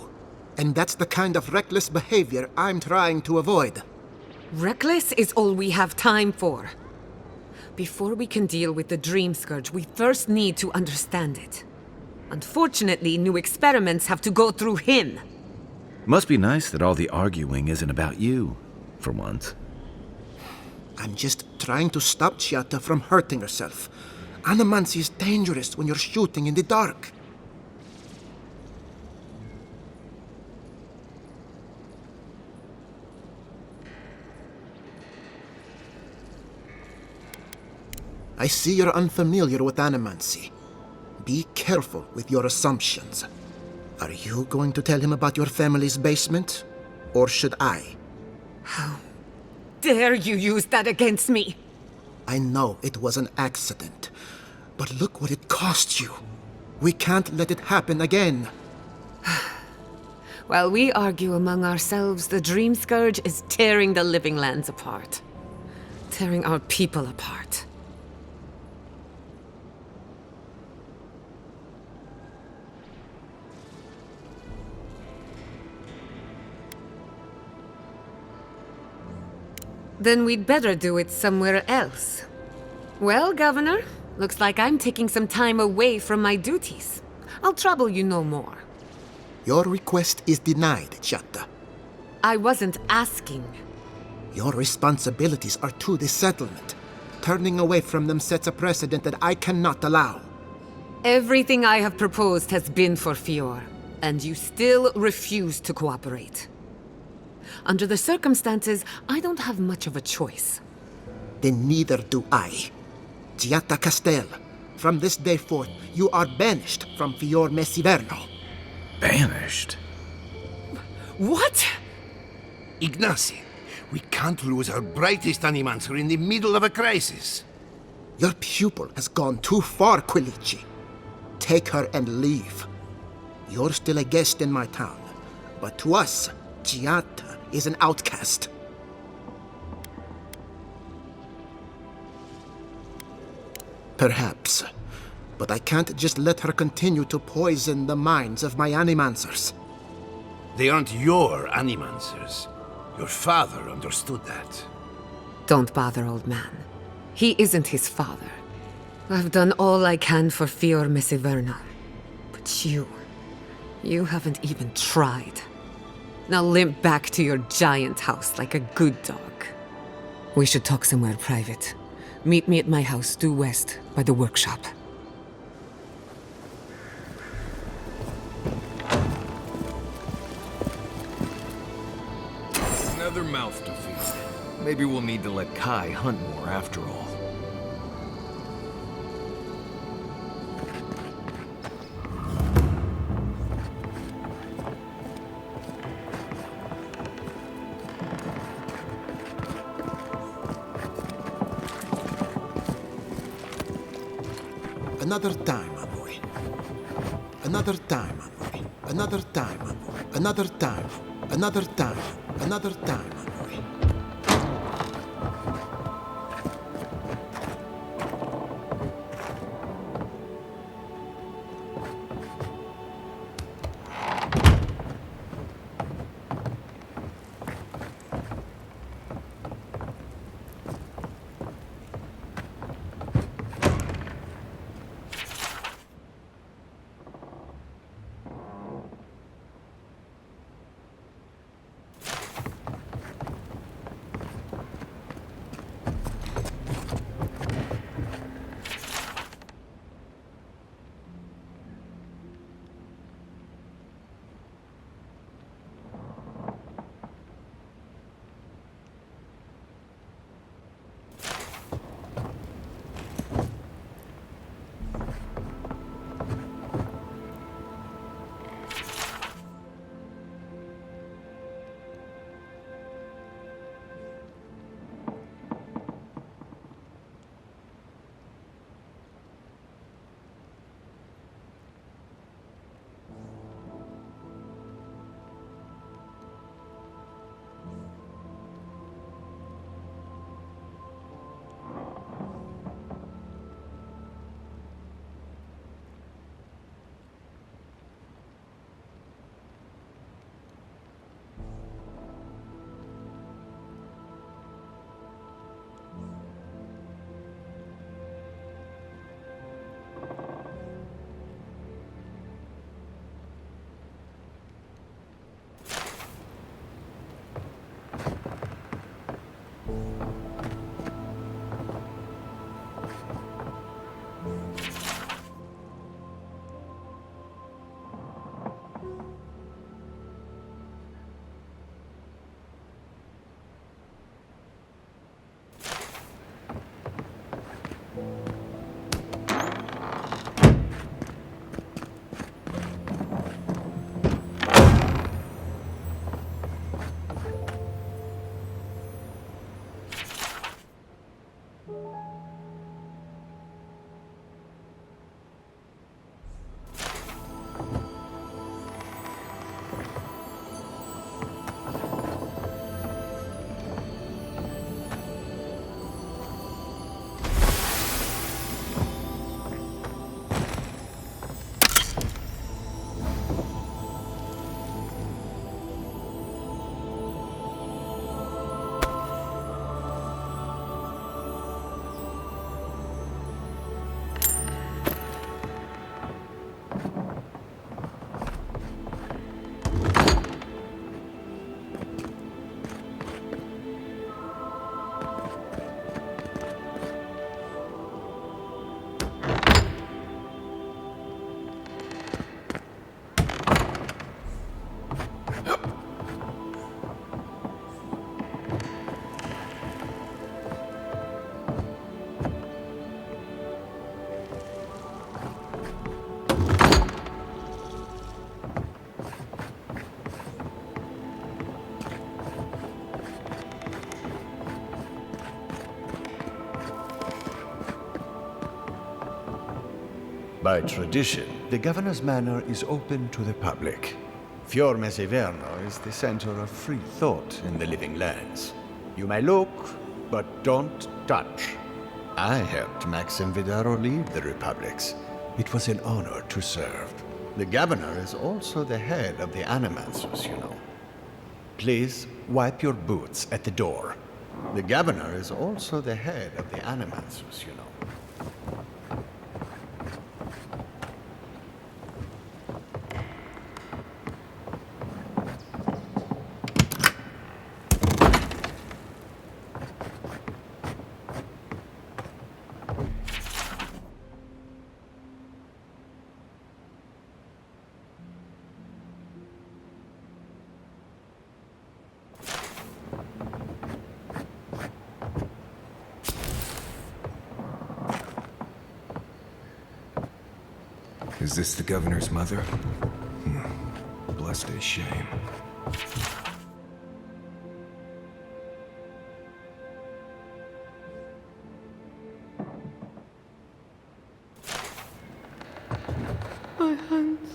And that's the kind of reckless behavior I'm trying to avoid. Reckless is all we have time for. Before we can deal with the Dream Scourge, we first need to understand it. Unfortunately, new experiments have to go through him. Must be nice that all the arguing isn't about you, for once. I'm just trying to stop Chiata from hurting herself. Animancy is dangerous when you're shooting in the dark. I see you're unfamiliar with animancy. Be careful with your assumptions. Are you going to tell him about your family's basement? Or should I? How dare you use that against me? I know it was an accident, but look what it cost you. We can't let it happen again. While we argue among ourselves, the Dream Scourge is tearing the living lands apart. Tearing our people apart. Then we'd better do it somewhere else. Well, Governor, looks like I'm taking some time away from my duties. I'll trouble you no more. Your request is denied, Chiata. I wasn't asking. Your responsibilities are to the settlement. Turning away from them sets a precedent that I cannot allow. Everything I have proposed has been for Fior, and you still refuse to cooperate. Under the circumstances, I don't have much of a choice. Then neither do I. Chiata Castel, from this day forth, you are banished from Fior Messiverno. Banished? What? Ignacy, we can't lose our brightest animancer in the middle of a crisis. Your pupil has gone too far, Quilici. Take her and leave. You're still a guest in my town, but to us, Chiata is an outcast. Perhaps, but I can't just let her continue to poison the minds of my animancers. They aren't your animancers. Your father understood that. Don't bother, old man. He isn't his father. I've done all I can for Fior Messiverno. But you haven't even tried. Now limp back to your giant house like a good dog. We should talk somewhere private. Meet me at my house due west by the workshop. Another mouth to feed. Maybe we'll need to let Kai hunt more after all. Another time, amore. Another time, amore. Another time, amore. Another time. Another time. Another time, amore. By tradition, the governor's manor is open to the public. Fiorme Severno is the center of free thought in the living lands. You may look, but don't touch. I helped Maxim Vidaro lead the republics. It was an honor to serve. The governor is also the head of the Animansus, you know. Please wipe your boots at the door. The governor is also the head of the Animansus, you know. Is this the governor's mother? Blessed a shame. My hands.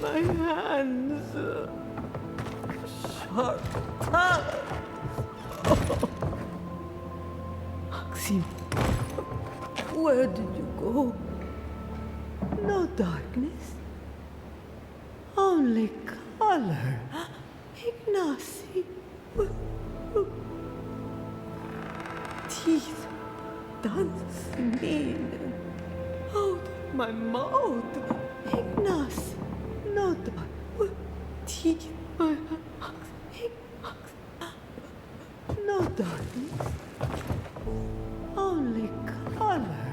My hands. Shut up. Maxim, where did you go? No darkness. Only color. Ignacy. Teeth. Dancing out of my mouth. Ignacy. No dark. Teeth. My no darkness. Only color.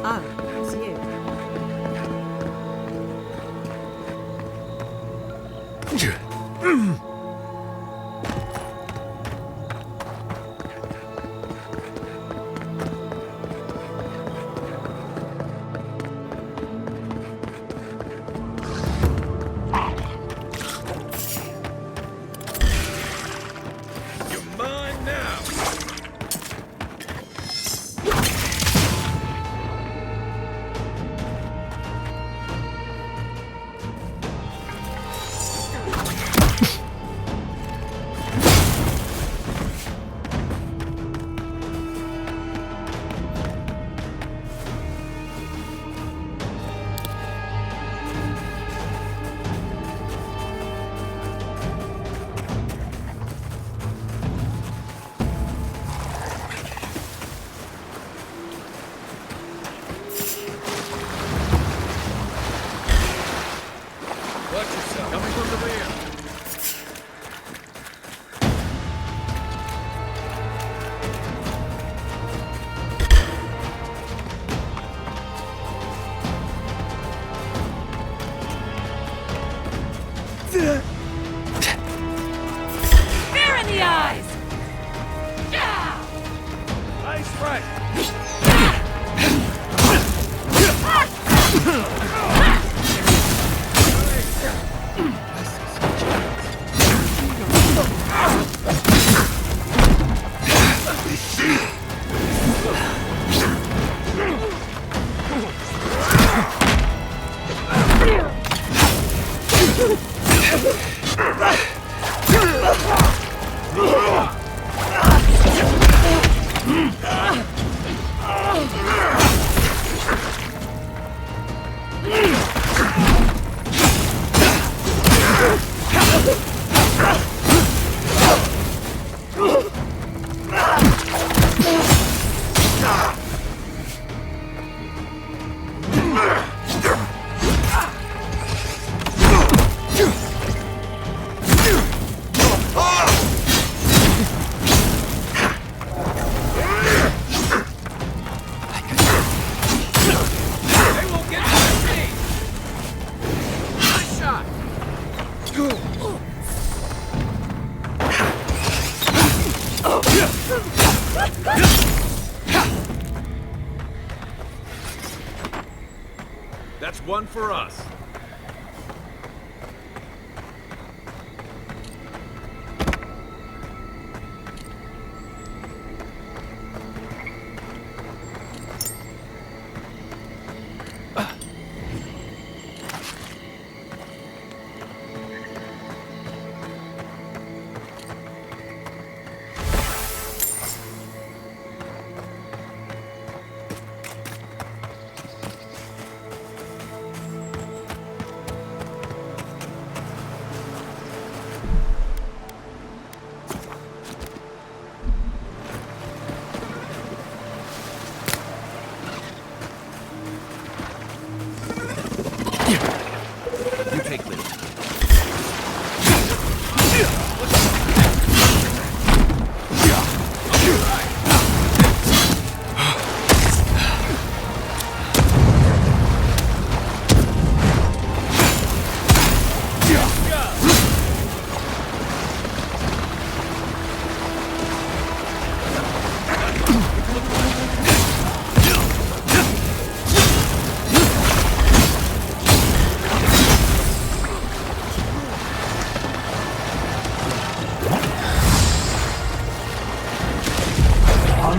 Ah, it's you. You're mine now. Watch yourself. Coming from the rear. Fear in the eyes! Nice right. That's one for us.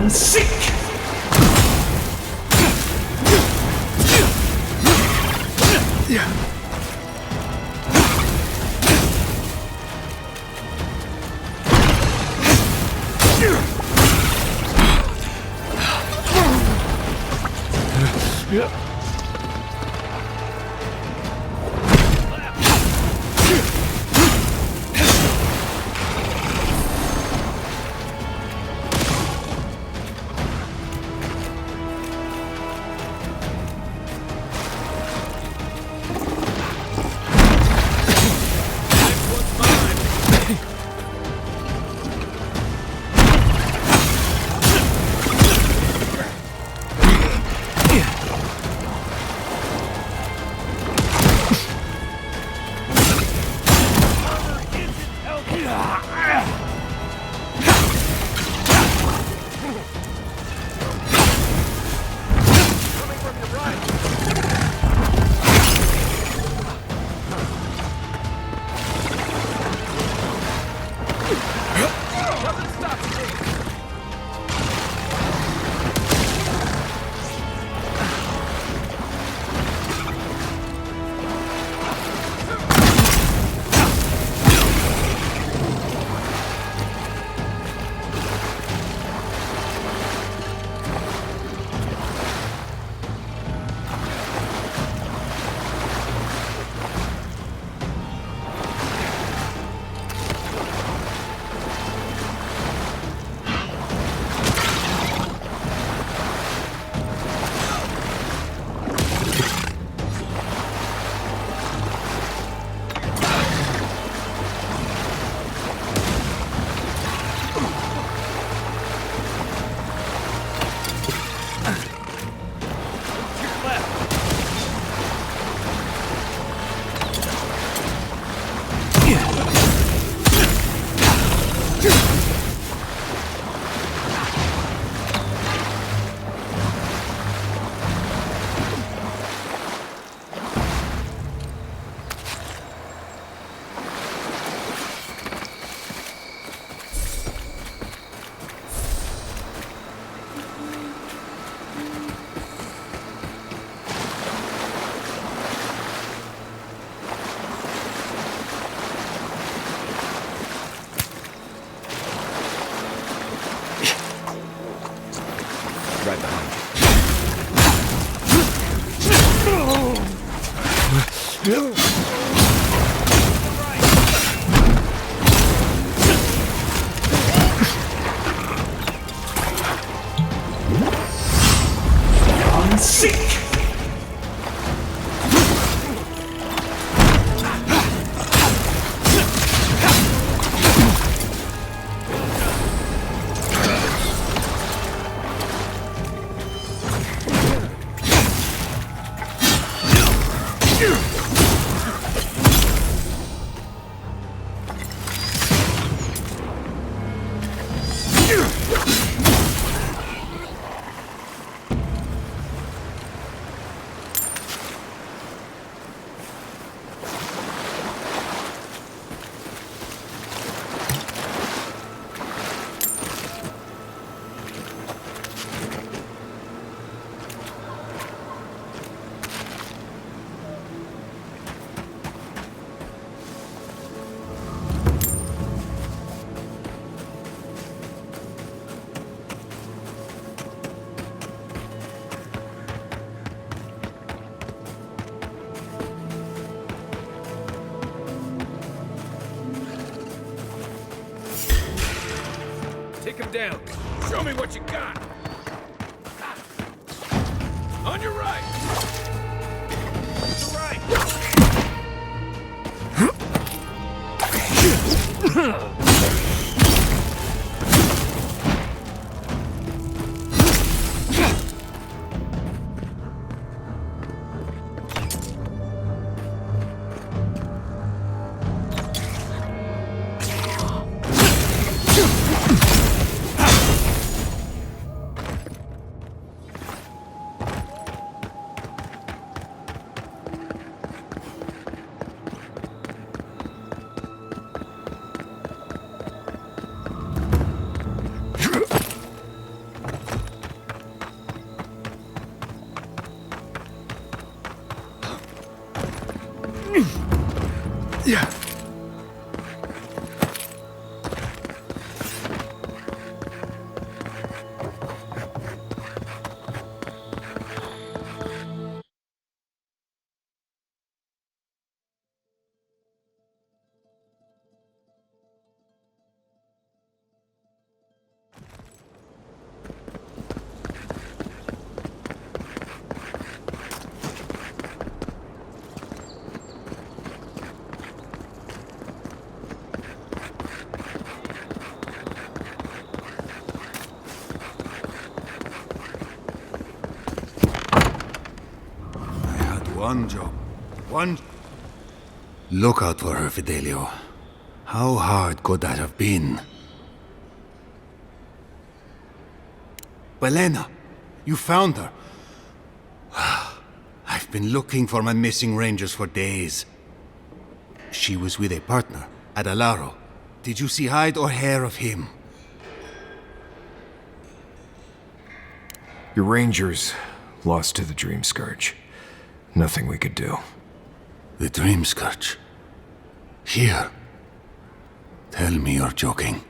I'm sick! Right behind I'm sick! Take him down. Show me what you got. On your right. To the right. Yeah. One job. One... Look out for her, Fidelio. How hard could that have been? Belena, you found her. I've been looking for my missing rangers for days. She was with a partner at Alaro. Did you see hide or hair of him? Your rangers lost to the Dream Scourge. Nothing we could do. The Dream Scourge? Here? Tell me you're joking.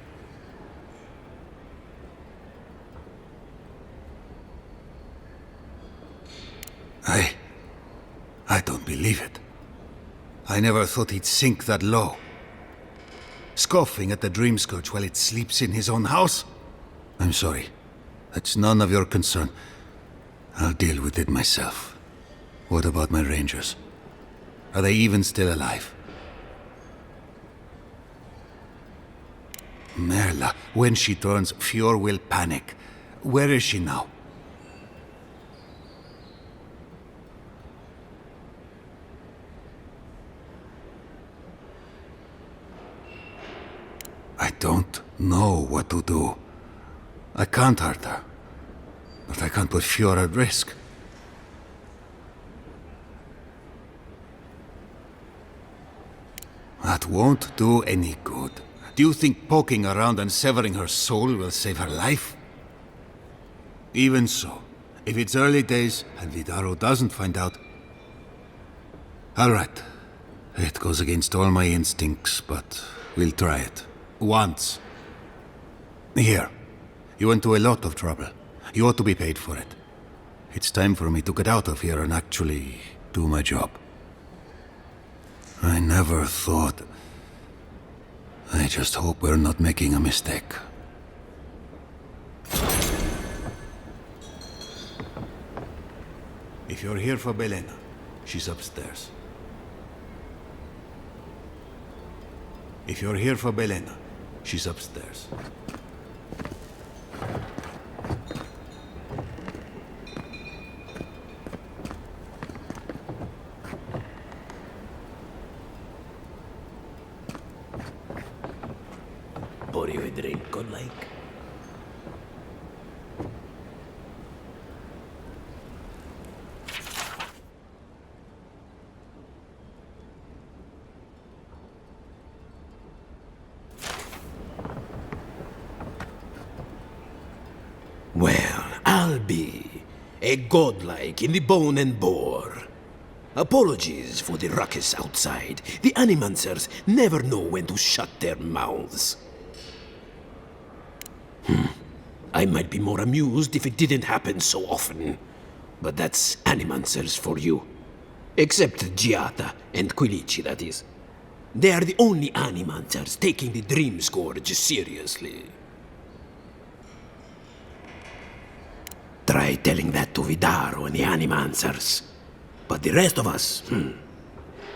I don't believe it. I never thought he'd sink that low. Scoffing at the Dream Scourge while it sleeps in his own house? I'm sorry. That's none of your concern. I'll deal with it myself. What about my rangers? Are they even still alive? Merla, when she turns, Fior will panic. Where is she now? I don't know what to do. I can't hurt her. But I can't put Fior at risk. That won't do any good. Do you think poking around and severing her soul will save her life? Even so, if it's early days and Vidaro doesn't find out... All right. It goes against all my instincts, but we'll try it. Once. Here. You went to a lot of trouble. You ought to be paid for it. It's time for me to get out of here and actually do my job. I never thought... I just hope we're not making a mistake. If you're here for Belena, she's upstairs. If you're here for Belena, she's upstairs. Pour you a drink, good like? Well, I'll be a godlike in the bone and bore. Apologies for the ruckus outside. The Animancers never know when to shut their mouths. I might be more amused if it didn't happen so often. But that's Animancers for you. Except Giata and Quilici, that is. They are the only Animancers taking the Dream Scourge seriously. Try telling that to Vidaro and the Animancers. But the rest of us,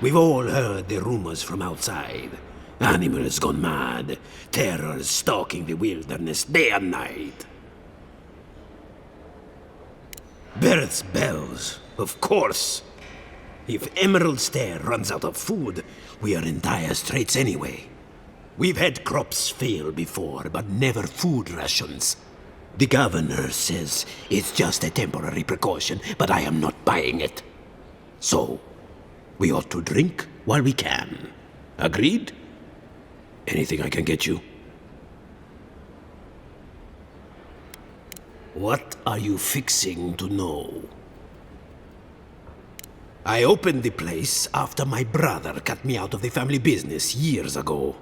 we've all heard the rumors from outside. Animals gone mad, terrors stalking the wilderness day and night. Birth's bells, of course. If Emerald Stair runs out of food, we are in dire straits anyway. We've had crops fail before, but never food rations. The governor says it's just a temporary precaution, but I am not buying it. So, we ought to drink while we can. Agreed? Anything I can get you? What are you fixing to know? I opened the place after my brother cut me out of the family business years ago.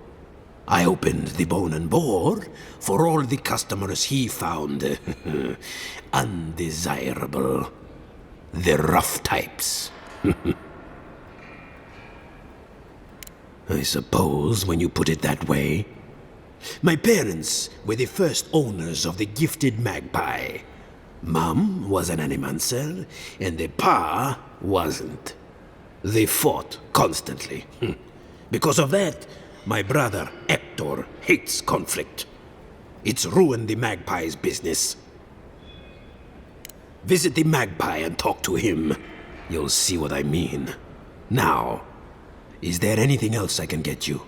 I opened the Bone and Boar for all the customers he found undesirable. The rough types. I suppose when you put it that way. My parents were the first owners of the gifted magpie. Mum was an animancer, and the pa wasn't. They fought constantly. Because of that, my brother Hector hates conflict. It's ruined the magpie's business. Visit the magpie and talk to him. You'll see what I mean. Now, is there anything else I can get you?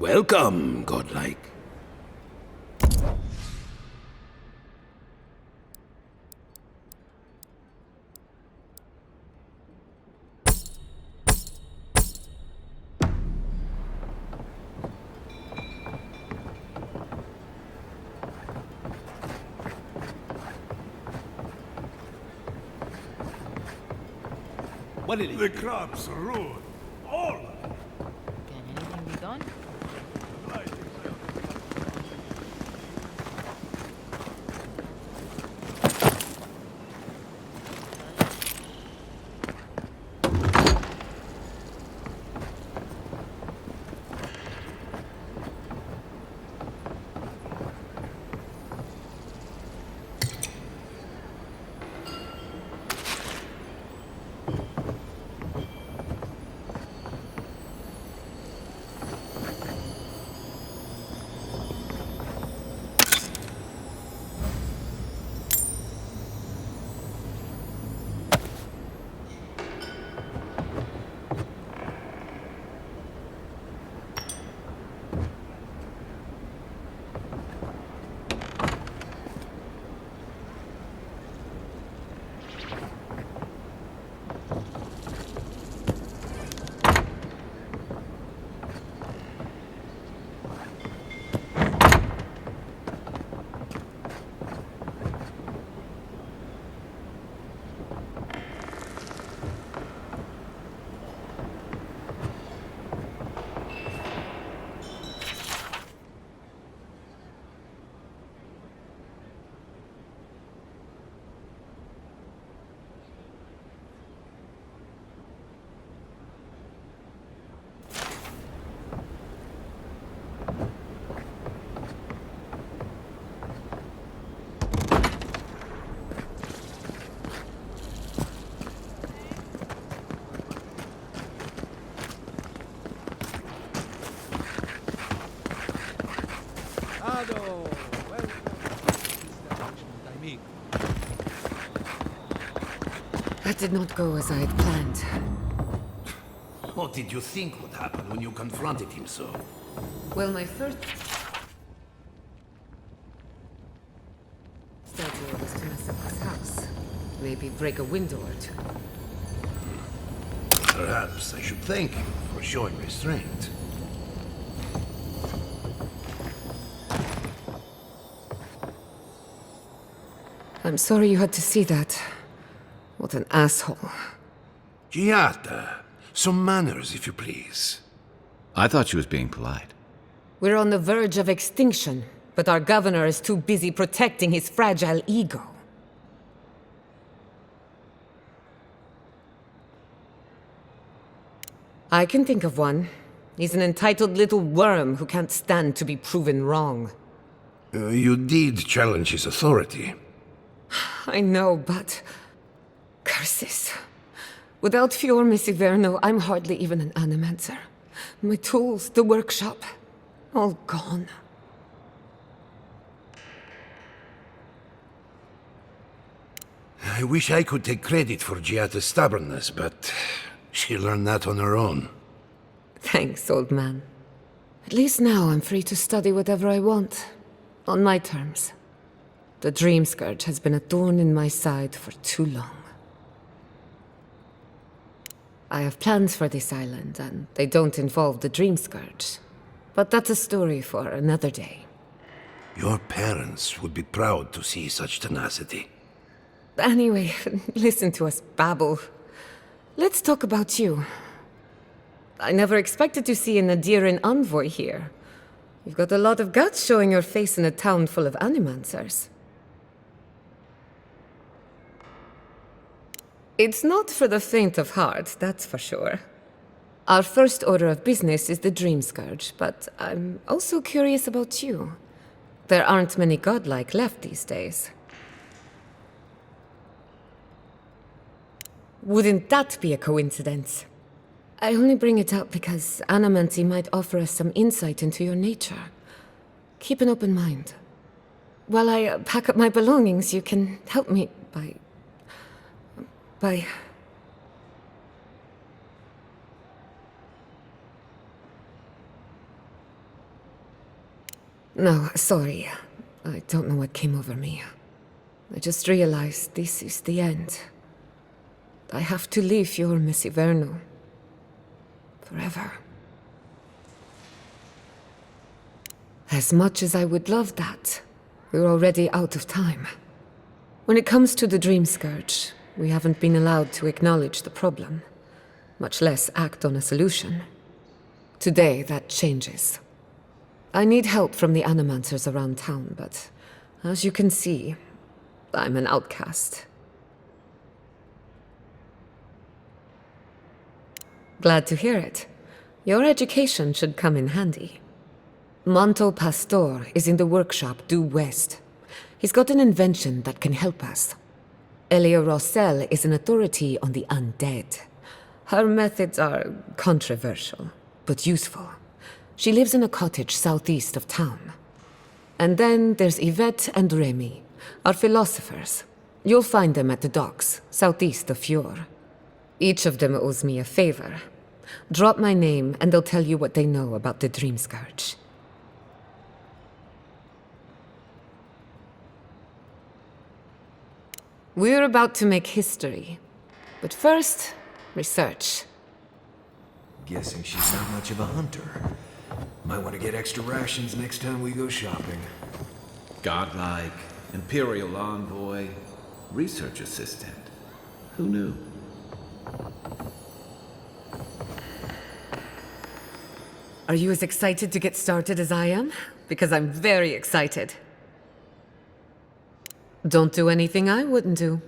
Welcome, godlike. What is it? The crops are ruined. All of them. Can anything be done? That did not go as I had planned. What did you think would happen when you confronted him so? Well, my first idea was to mess up his house. Maybe break a window or two. Perhaps I should thank you for showing restraint. I'm sorry you had to see that. What an asshole. Giata, some manners, if you please. I thought she was being polite. We're on the verge of extinction, but our governor is too busy protecting his fragile ego. I can think of one. He's an entitled little worm who can't stand to be proven wrong. You did challenge his authority. I know, but... curses. Without Fior Messiverno, I'm hardly even an animancer. My tools, the workshop, all gone. I wish I could take credit for Giatta's stubbornness, but she learned that on her own. Thanks, old man. At least now I'm free to study whatever I want. On my terms. The Dream Scourge has been a thorn in my side for too long. I have plans for this island, and they don't involve the Dream Scourge. But that's a story for another day. Your parents would be proud to see such tenacity. Anyway, listen to us babble. Let's talk about you. I never expected to see a Nadiran envoy here. You've got a lot of guts showing your face in a town full of animancers. It's not for the faint of heart, that's for sure. Our first order of business is the Dream Scourge, but I'm also curious about you. There aren't many godlike left these days. Wouldn't that be a coincidence? I only bring it up because Animancy might offer us some insight into your nature. Keep an open mind. While I pack up my belongings, you can help me by... No, sorry. I don't know what came over me. I just realized this is the end. I have to leave your Messiverno. Forever. As much as I would love that, we're already out of time. When it comes to the Dream Scourge, we haven't been allowed to acknowledge the problem, much less act on a solution. Today, that changes. I need help from the animancers around town, but as you can see, I'm an outcast. Glad to hear it. Your education should come in handy. Manto Pastor is in the workshop due west. He's got an invention that can help us. Elia Rossell is an authority on the undead. Her methods are controversial, but useful. She lives in a cottage southeast of town. And then there's Yvette and Remy, our philosophers. You'll find them at the docks, southeast of Fior. Each of them owes me a favor. Drop my name and they'll tell you what they know about the Dream Scourge. We're about to make history. But first, research. Guessing she's not much of a hunter. Might want to get extra rations next time we go shopping. Godlike, Imperial envoy, research assistant. Who knew? Are you as excited to get started as I am? Because I'm very excited. Don't do anything I wouldn't do.